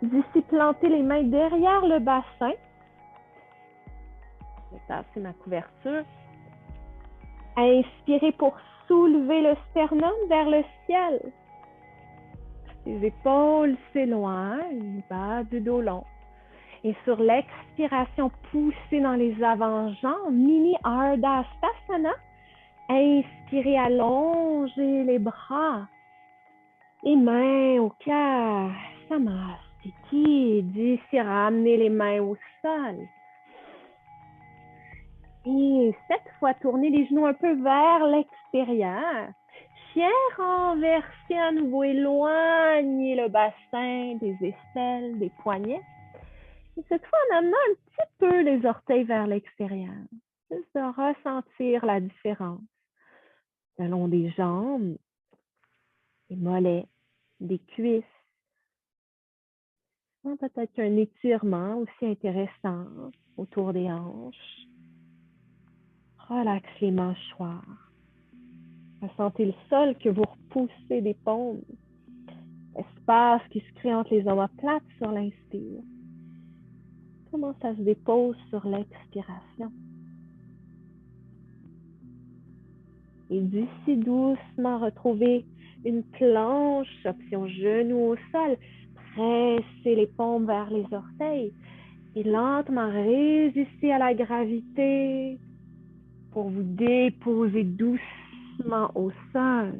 D'ici, plantez les mains derrière le bassin. Je vais passer ma couverture. Inspirez pour soulever le sternum vers le ciel. Les épaules s'éloignent, bas du dos long. Et sur l'expiration, poussez dans les avant-jambes, mini Ardha Stasana. Inspirez, allongez les bras. Et mains au cœur. Samastiti. D'ici, ramenez les mains au sol. Et cette fois, tournez les genoux un peu vers l'extérieur. Chien renversé à nouveau, éloignez le bassin des aisselles, des poignets. Et cette fois, en amenant un petit peu les orteils vers l'extérieur. Juste de ressentir la différence. Le long des jambes, des mollets, des cuisses. Peut-être qu'un étirement aussi intéressant autour des hanches. Relaxe les mâchoires. Ressentez le sol que vous repoussez des paumes. Espace qui se crée entre les omoplates sur l'inspire. Comment ça se dépose sur l'expiration. Et d'ici doucement, retrouvez une planche, option genou au sol. Pressez les paumes vers les orteils. Et lentement, résistez à la gravité pour vous déposer doucement au sol.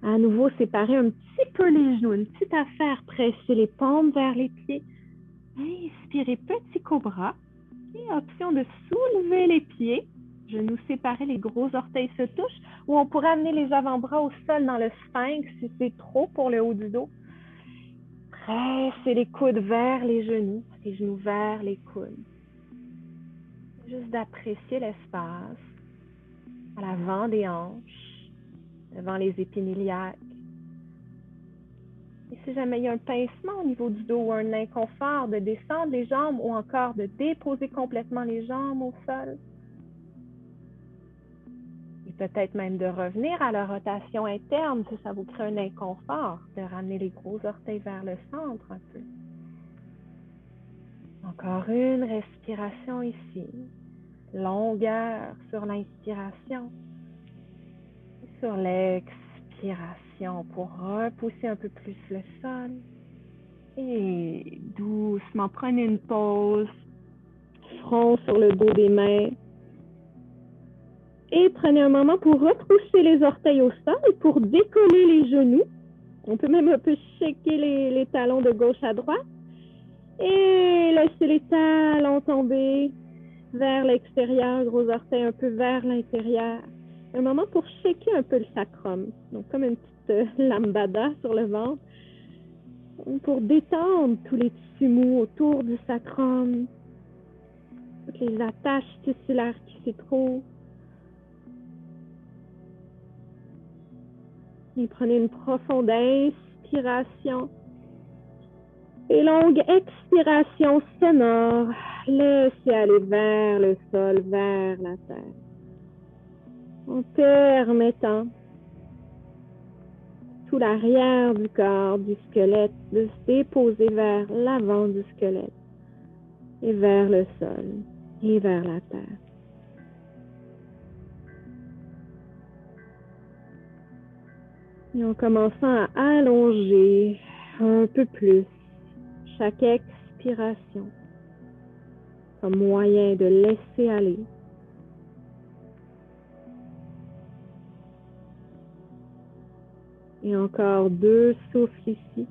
À nouveau, séparez un petit peu les genoux, une petite affaire. Pressez les paumes vers les pieds. Inspirez, petit cobra. Et option de soulever les pieds. Genoux séparés, les gros orteils se touchent. Ou on pourrait amener les avant-bras au sol dans le sphinx si c'est trop pour le haut du dos. Pressez les coudes vers les genoux vers les coudes. Juste d'apprécier l'espace à l'avant des hanches, devant les épines iliaques. Et si jamais il y a un pincement au niveau du dos ou un inconfort, de descendre les jambes ou encore de déposer complètement les jambes au sol. Et peut-être même de revenir à la rotation interne si ça vous crée un inconfort, de ramener les gros orteils vers le centre un peu. Encore une respiration ici. Longueur sur l'inspiration. Sur l'expiration pour repousser un peu plus le sol. Et doucement, prenez une pause. Front sur le dos des mains. Et prenez un moment pour retrousser les orteils au sol et pour décoller les genoux. On peut même un peu shaker les talons de gauche à droite. Et laissez les talons tomber vers l'extérieur, gros orteils un peu vers l'intérieur. Un moment pour shaker un peu le sacrum. Donc, comme une petite lambada sur le ventre. Pour détendre tous les tissus mous autour du sacrum. Toutes les attaches tissulaires qui s'y trouvent. Et prenez une profonde inspiration. Et longue expiration sonore. Laissez aller vers le sol, vers la terre. En permettant tout l'arrière du corps, du squelette, de se déposer vers l'avant du squelette. Et vers le sol. Et vers la terre. Et en commençant à allonger un peu plus chaque expiration comme moyen de laisser aller. Et encore 2 souffles ici.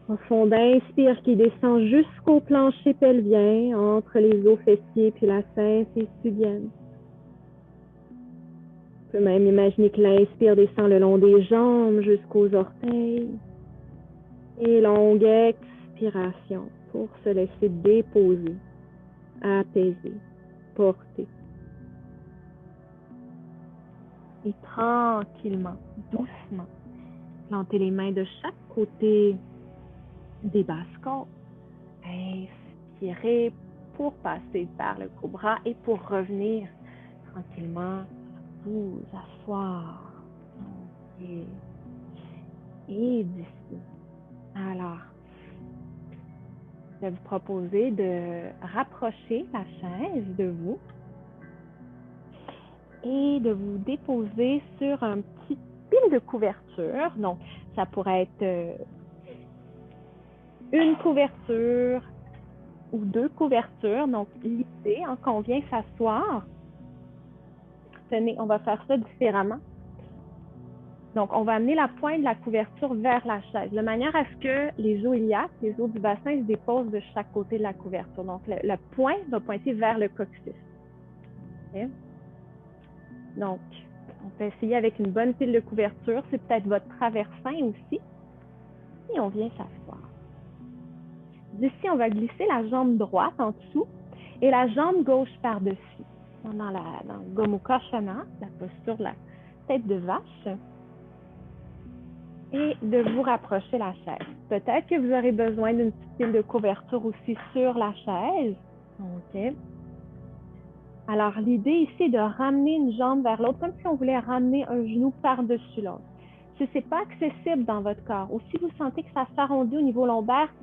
Profonde inspire qui descend jusqu'au plancher pelvien, entre les os fessiers puis la symphysienne. On peut même imaginer que l'inspire descend le long des jambes jusqu'aux orteils. Et longue expiration pour se laisser déposer, apaiser, porter. Et tranquillement, doucement, plantez les mains de chaque côté des basses côtes. Inspirez pour passer par le cobra et pour revenir tranquillement vous asseoir. Et d'ici. Alors, je vais vous proposer de rapprocher la chaise de vous et de vous déposer sur un petit pile de couverture. Donc, ça pourrait être une couverture ou 2 couvertures. Donc, l'idée, qu'on vient s'asseoir. Tenez, on va faire ça différemment. Donc, on va amener la pointe de la couverture vers la chaise, de manière à ce que les os iliaques, les os du bassin, se déposent de chaque côté de la couverture. Donc, la pointe va pointer vers le coccyx. Okay? Donc, on peut essayer avec une bonne pile de couverture. C'est peut-être votre traversin aussi. Et on vient s'asseoir. D'ici, on va glisser la jambe droite en dessous et la jambe gauche par-dessus. Dans le Gomu Koshana, la posture de la tête de vache. Et de vous rapprocher la chaise. Peut-être que vous aurez besoin d'une petite pile de couverture aussi sur la chaise. OK. Alors, l'idée ici est de ramener une jambe vers l'autre, comme si on voulait ramener un genou par-dessus l'autre. Si ce n'est pas accessible dans votre corps, ou si vous sentez que ça s'arrondit au niveau lombaire,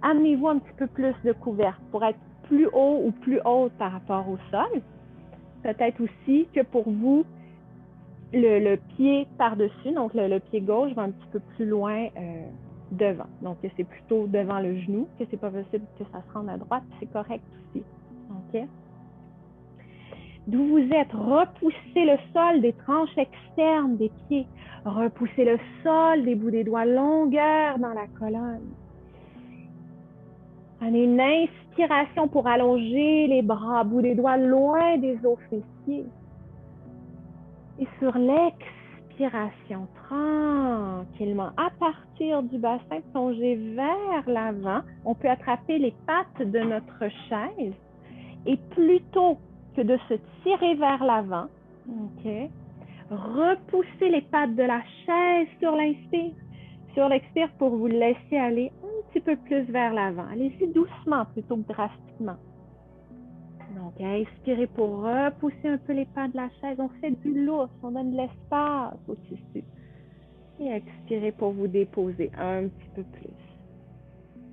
amenez-vous un petit peu plus de couvercle pour être plus haut ou plus haute par rapport au sol. Peut-être aussi que pour vous, le pied par-dessus, donc le pied gauche va un petit peu plus loin devant. Donc, c'est plutôt devant le genou, que c'est pas possible que ça se rende à droite, c'est correct aussi. OK? D'où vous êtes, repoussez le sol des tranches externes des pieds. Repoussez le sol des bouts des doigts, longueur dans la colonne. Prenez une inspiration pour allonger les bras, bout des doigts loin des os fessiers. Et sur l'expiration, tranquillement, à partir du bassin, plongez vers l'avant. On peut attraper les pattes de notre chaise. Et plutôt que de se tirer vers l'avant, okay, repoussez les pattes de la chaise sur l'inspire. Sur l'expire, pour vous laisser aller un petit peu plus vers l'avant. Allez-y doucement plutôt que drastiquement. Donc, inspirez pour repousser un peu les pas de la chaise. On fait du lousse, on donne de l'espace au tissu. Et expirez pour vous déposer un petit peu plus.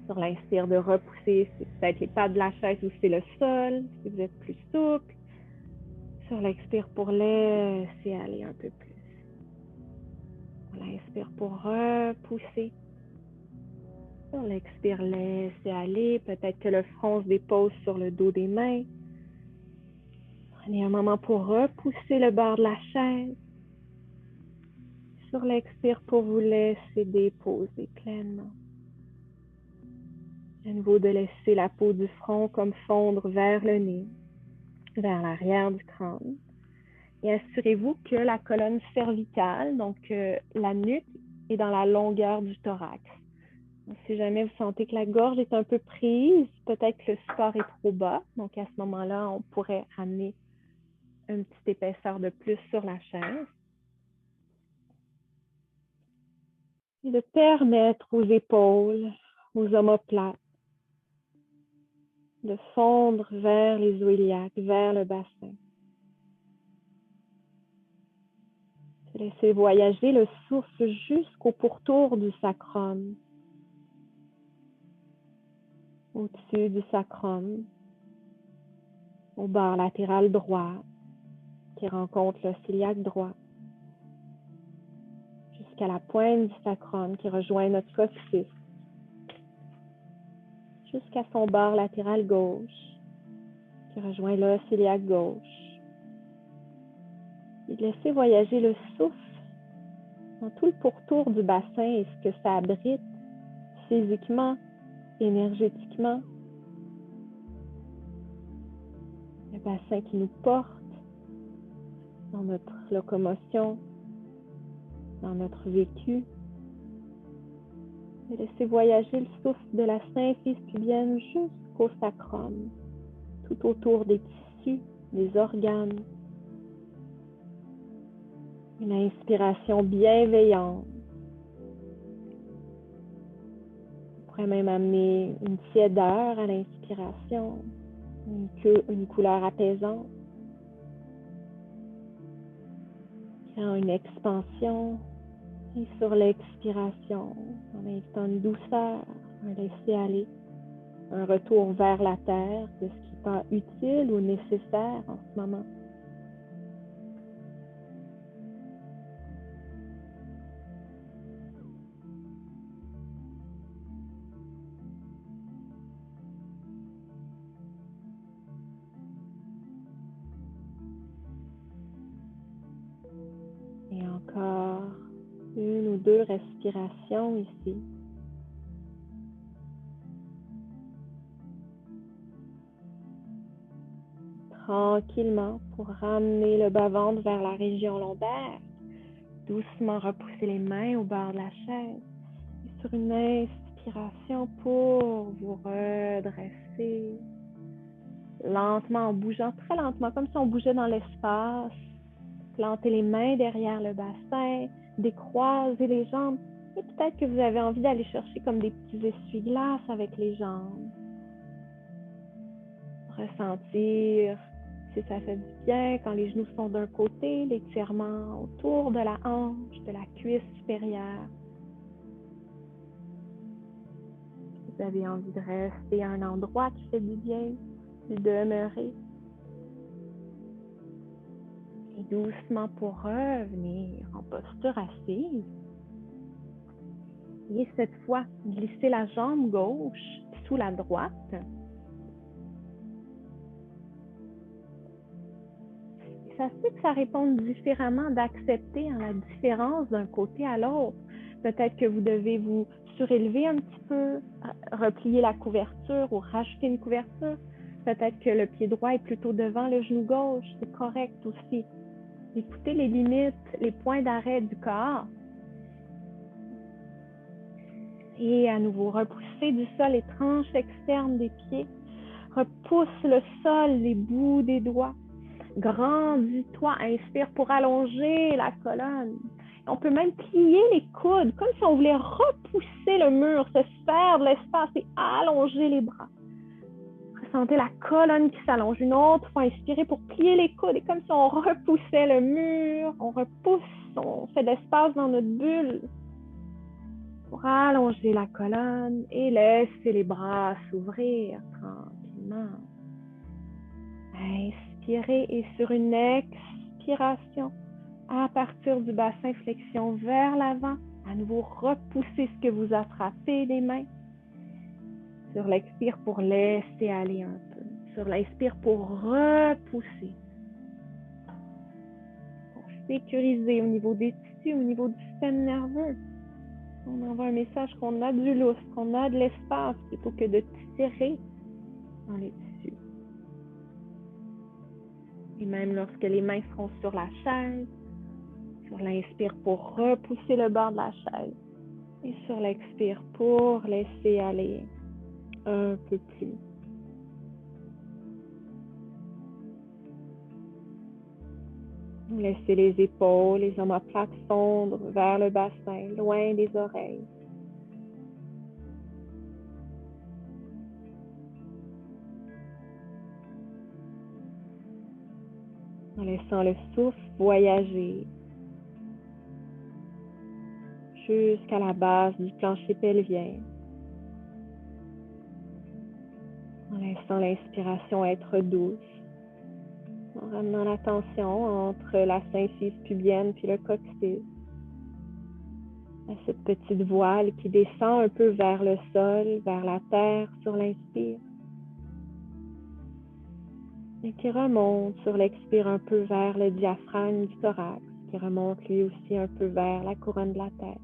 Sur l'inspire, de repousser, c'est peut-être les pas de la chaise ou c'est le sol, si vous êtes plus souple. Sur l'expire, pour laisser aller un peu plus. On inspire pour repousser. Sur l'expire, laissez aller. Peut-être que le front se dépose sur le dos des mains. Prenez un moment pour repousser le bord de la chaise. Sur l'expire, pour vous laisser déposer pleinement. À nouveau, de laisser la peau du front comme fondre vers le nez, vers l'arrière du crâne. Et assurez-vous que la colonne cervicale, donc la nuque, est dans la longueur du thorax. Donc, si jamais vous sentez que la gorge est un peu prise, peut-être que le support est trop bas. Donc, à ce moment-là, on pourrait amener une petite épaisseur de plus sur la chaise. Et de permettre aux épaules, aux omoplates, de fondre vers les os iliaques, vers le bassin. Laissez voyager le souffle jusqu'au pourtour du sacrum, au-dessus du sacrum, au bord latéral droit, qui rencontre le cœliaque droit, jusqu'à la pointe du sacrum qui rejoint notre coccyx, jusqu'à son bord latéral gauche, qui rejoint le cœliaque gauche. Et laissez voyager le souffle dans tout le pourtour du bassin et ce que ça abrite physiquement, énergétiquement. Le bassin qui nous porte dans notre locomotion, dans notre vécu. Et laissez voyager le souffle de la symphyse pubienne jusqu'au sacrum, tout autour des tissus, des organes. Une inspiration bienveillante. On pourrait même amener une tiédeur à l'inspiration, une couleur apaisante. Créant une expansion. Et sur l'expiration, en invitant une douceur, un laisser-aller, un retour vers la terre de ce qui n'est pas utile ou nécessaire en ce moment. Et encore une ou deux respirations ici. Tranquillement pour ramener le bas-ventre vers la région lombaire. Doucement repousser les mains au bord de la chaise. Et sur une inspiration pour vous redresser. Lentement, en bougeant très lentement, comme si on bougeait dans l'espace. Plantez les mains derrière le bassin, décroisez les jambes. Et peut-être que vous avez envie d'aller chercher comme des petits essuie-glaces avec les jambes. Ressentir si ça fait du bien quand les genoux sont d'un côté, l'étirement autour de la hanche, de la cuisse supérieure. Vous avez envie de rester à un endroit qui fait du bien, de demeurer. Et doucement pour revenir en posture assise. Et cette fois, glissez la jambe gauche sous la droite. Et ça se peut que ça réponde différemment d'accepter la différence d'un côté à l'autre. Peut-être que vous devez vous surélever un petit peu, replier la couverture ou rajouter une couverture. Peut-être que le pied droit est plutôt devant le genou gauche. C'est correct aussi. Écoutez les limites, les points d'arrêt du corps. Et à nouveau, repoussez du sol les tranches externes des pieds. Repousse le sol, les bouts des doigts. Grandis-toi, inspire pour allonger la colonne. On peut même plier les coudes, comme si on voulait repousser le mur, se faire de l'espace et allonger les bras. Ressentez la colonne qui s'allonge. Une autre fois, inspirez pour plier les coudes. Et comme si on repoussait le mur, on repousse, on fait de l'espace dans notre bulle pour allonger la colonne et laisser les bras s'ouvrir tranquillement. Inspirez et sur une expiration, à partir du bassin, flexion vers l'avant, à nouveau repoussez ce que vous attrapez des mains. Sur l'expire pour laisser aller un peu. Sur l'inspire pour repousser. Pour sécuriser au niveau des tissus, au niveau du système nerveux. On envoie un message qu'on a du lousse, qu'on a de l'espace plutôt que de tirer dans les tissus. Et même lorsque les mains seront sur la chaise, sur l'inspire pour repousser le bord de la chaise. Et sur l'expire pour laisser aller un peu plus. Laissez les épaules, les omoplates fondre vers le bassin, loin des oreilles. En laissant le souffle voyager jusqu'à la base du plancher pelvien. En laissant l'inspiration être douce. En ramenant l'attention entre la symphyse pubienne puis le coccyx. À cette petite voile qui descend un peu vers le sol, vers la terre sur l'inspire. Et qui remonte sur l'expire un peu vers le diaphragme du thorax, qui remonte lui aussi un peu vers la couronne de la tête.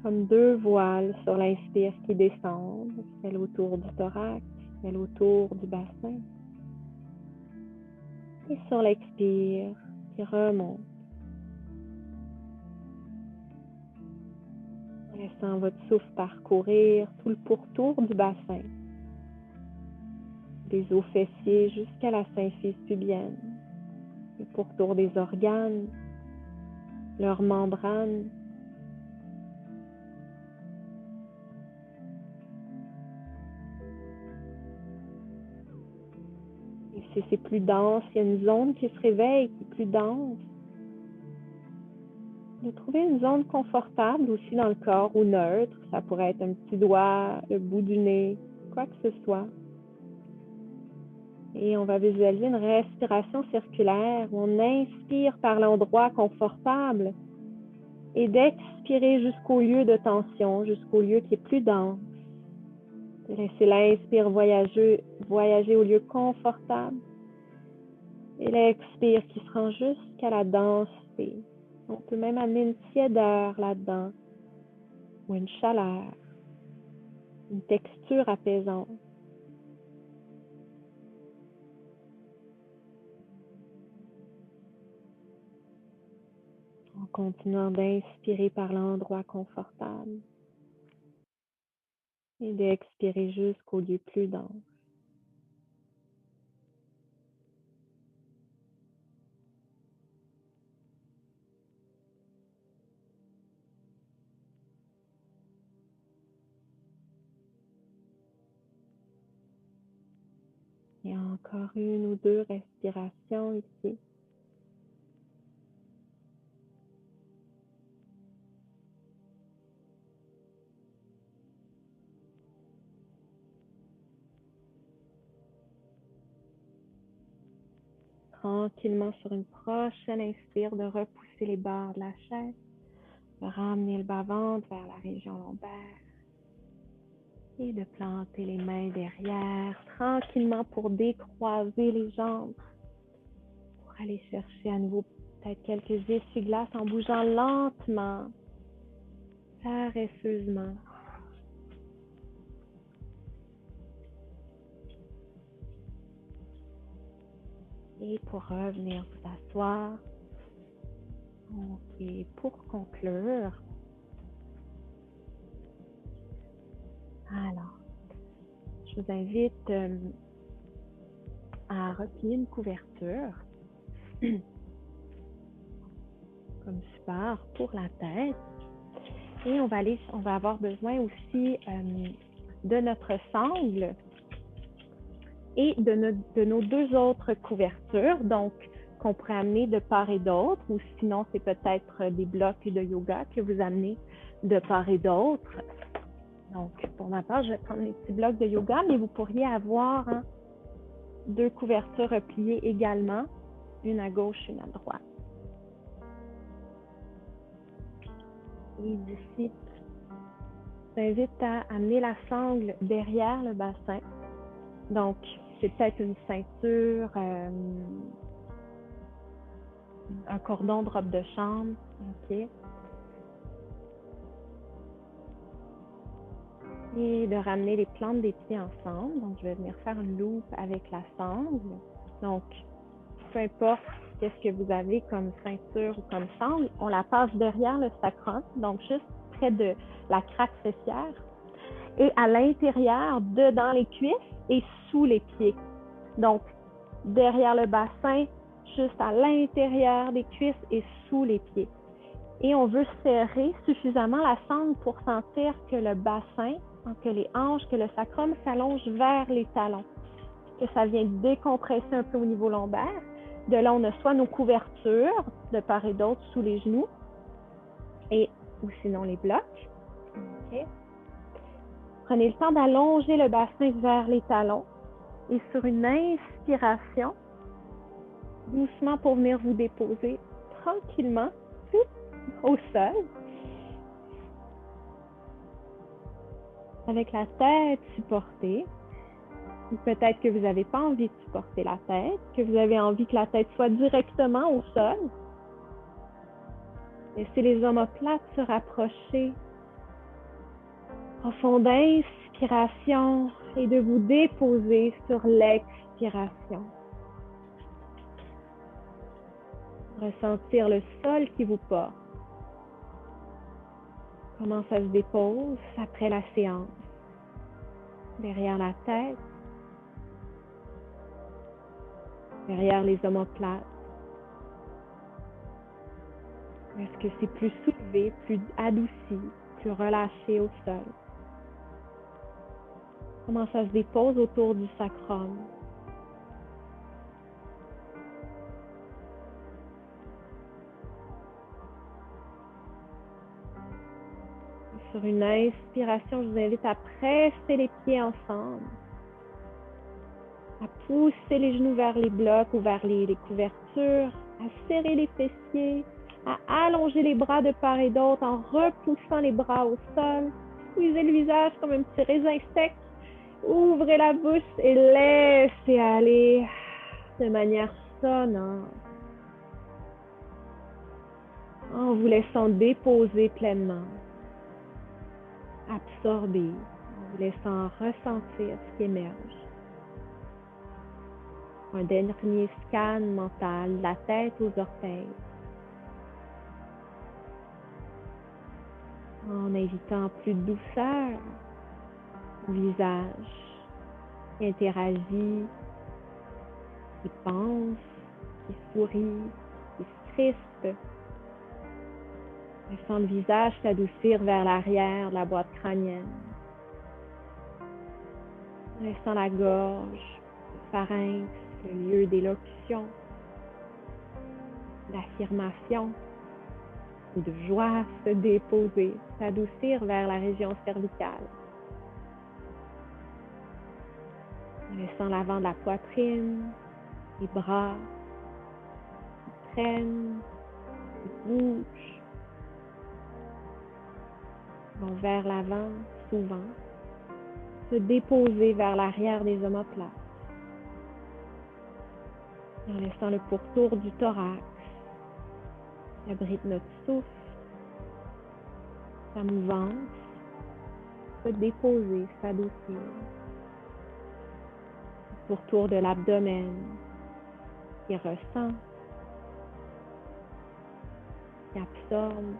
Comme deux voiles sur l'inspire qui descendent, celle autour du thorax, celle autour du bassin. Et sur l'expire, qui remonte. En laissant votre souffle parcourir tout le pourtour du bassin. Des os fessiers jusqu'à la symphyse pubienne, le pourtour des organes, leurs membranes. Et si c'est plus dense, il y a une zone qui se réveille, qui est plus dense. De trouver une zone confortable aussi dans le corps ou neutre. Ça pourrait être un petit doigt, le bout du nez, quoi que ce soit. Et on va visualiser une respiration circulaire où on inspire par l'endroit confortable et d'expirer jusqu'au lieu de tension, jusqu'au lieu qui est plus dense. De laisser l'inspire voyager au lieu confortable et l'expire qui se rend jusqu'à la densité. On peut même amener une tiédeur là-dedans ou une chaleur, une texture apaisante. En continuant d'inspirer par l'endroit confortable et d'expirer jusqu'au lieu plus dense. Et encore une ou deux respirations ici. Tranquillement sur une prochaine inspire de repousser les barres de la chaise, de ramener le bas-ventre vers la région lombaire et de planter les mains derrière tranquillement pour décroiser les jambes, pour aller chercher à nouveau peut-être quelques essuie-glaces en bougeant lentement, paresseusement. Et pour revenir vous asseoir, ok, pour conclure, alors, je vous invite à replier une couverture. comme support pour la tête. Et on va avoir besoin aussi de notre sangle et de nos deux autres couvertures, donc qu'on pourrait amener de part et d'autre, ou sinon c'est peut-être des blocs de yoga que vous amenez de part et d'autre. Donc, pour ma part, je vais prendre mes petits blocs de yoga, mais vous pourriez avoir deux couvertures repliées également, une à gauche, une à droite. Et ici, je t'invite à amener la sangle derrière le bassin. Donc, c'est peut-être une ceinture, un cordon de robe de chambre, OK? Et de ramener les plantes des pieds ensemble. Donc, je vais venir faire une loupe avec la sangle. Donc, peu importe qu'est-ce que vous avez comme ceinture ou comme sangle, on la passe derrière le sacrum, donc juste près de la craque fessière, et à l'intérieur, dedans les cuisses et sous les pieds. Donc, derrière le bassin, juste à l'intérieur des cuisses et sous les pieds. Et on veut serrer suffisamment la sangle pour sentir que le bassin, que les hanches, que le sacrum s'allonge vers les talons, que ça vient décompresser un peu au niveau lombaire. De là, on a soit nos couvertures de part et d'autre sous les genoux, ou sinon les blocs. Okay. Prenez le temps d'allonger le bassin vers les talons et sur une inspiration, doucement pour venir vous déposer tranquillement au sol. Avec la tête supportée. Peut-être que vous n'avez pas envie de supporter la tête, que vous avez envie que la tête soit directement au sol. Laissez les omoplates se rapprocher. Profonde inspiration et de vous déposer sur l'expiration. Ressentir le sol qui vous porte. Comment ça se dépose après la séance. Derrière la tête. Derrière les omoplates. Est-ce que c'est plus soulevé, plus adouci, plus relâché au sol? Comment ça se dépose autour du sacrum? Sur une inspiration, je vous invite à presser les pieds ensemble, à pousser les genoux vers les blocs ou vers les couvertures, à serrer les fessiers, à allonger les bras de part et d'autre en repoussant les bras au sol. Squeezez le visage comme un petit raisin sec. Ouvrez la bouche et laissez aller de manière sonore. En vous laissant déposer pleinement. Absorber, en vous laissant ressentir ce qui émerge. Un dernier scan mental de la tête aux orteils. En invitant plus de douceur au visage qui interagit, qui pense, qui sourit, qui se crispe. Laissant le visage s'adoucir vers l'arrière de la boîte crânienne. Laissant la gorge, le pharynx, le lieu d'élocution, d'affirmation ou de joie se déposer, s'adoucir vers la région cervicale. Laissant l'avant de la poitrine, les bras qui traînent, qui bougent, vont vers l'avant souvent, se déposer vers l'arrière des omoplates. En laissant le pourtour du thorax qui abrite notre souffle, sa mouvance, se déposer, s'adoucir. Le pourtour de l'abdomen qui ressent, qui absorbe,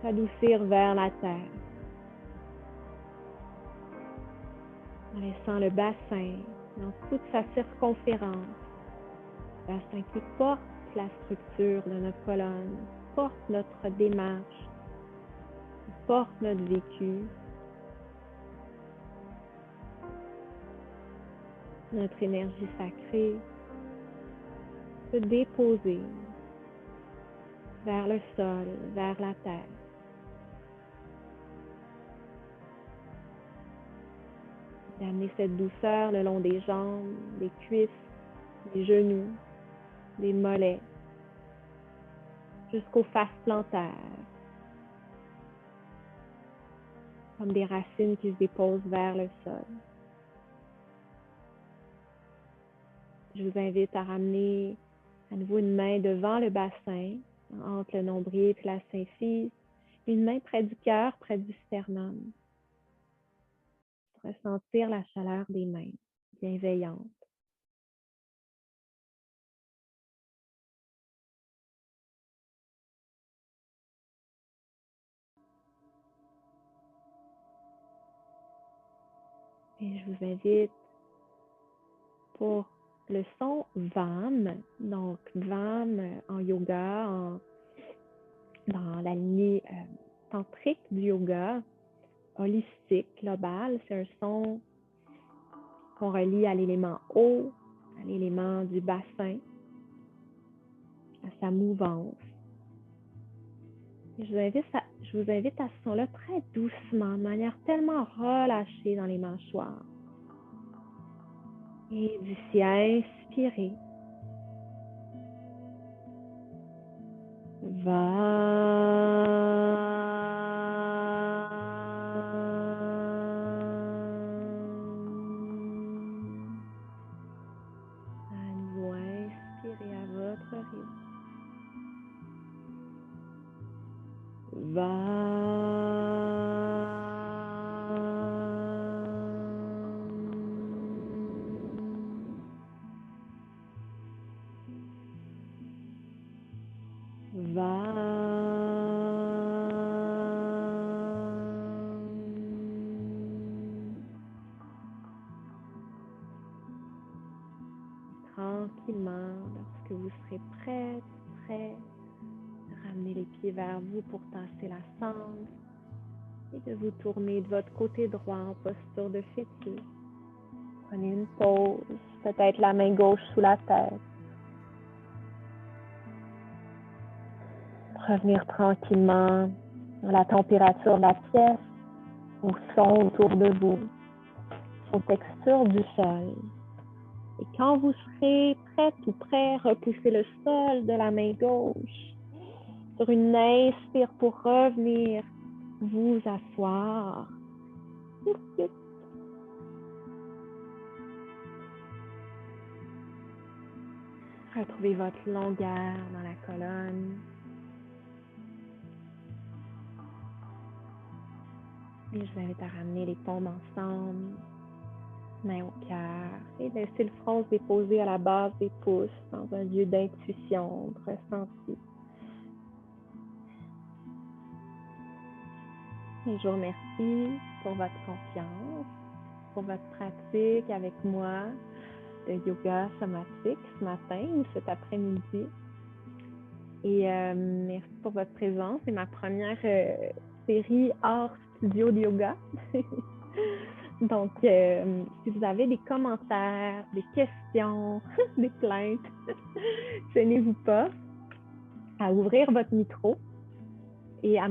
s'adoucir vers la terre. En laissant le bassin dans toute sa circonférence, le bassin qui porte la structure de notre colonne, porte notre démarche, porte notre vécu, notre énergie sacrée se déposer vers le sol, vers la terre. D'amener cette douceur le long des jambes, des cuisses, des genoux, des mollets, jusqu'aux faces plantaires, comme des racines qui se déposent vers le sol. Je vous invite à ramener à nouveau une main devant le bassin, entre le nombril et la symphyse, une main près du cœur, près du sternum. Ressentir la chaleur des mains, bienveillante. Et je vous invite pour le son VAM, donc VAM en yoga, dans la lignée tantrique du yoga, holistique, global. C'est un son qu'on relie à l'élément eau, à l'élément du bassin, à sa mouvance. Et je vous invite à ce son-là très doucement, de manière tellement relâchée dans les mâchoires. Et d'ici à inspirer, à nouveau inspirer à votre rythme. Tranquillement, lorsque vous serez prête, prêt, ramenez les pieds vers vous pour tasser la sangle et de vous tourner de votre côté droit en posture de fœtus. Prenez une pause, peut-être la main gauche sous la tête. Revenir tranquillement à la température de la pièce, au son autour de vous, aux textures du sol. Et quand vous serez prête ou prêt, repoussez le sol de la main gauche. Sur une inspire pour revenir vous asseoir. Retrouvez votre longueur dans la colonne. Et je vous invite à ramener les paumes ensemble, main au cœur, et laisser le front se déposer à la base des pouces dans un lieu d'intuition, de ressenti. Et je vous remercie pour votre confiance, pour votre pratique avec moi de yoga somatique ce matin ou cet après-midi. Et merci pour votre présence. C'est ma première série hors studio de yoga. Donc, si vous avez des commentaires, des questions, des plaintes, gênez-vous pas à ouvrir votre micro et à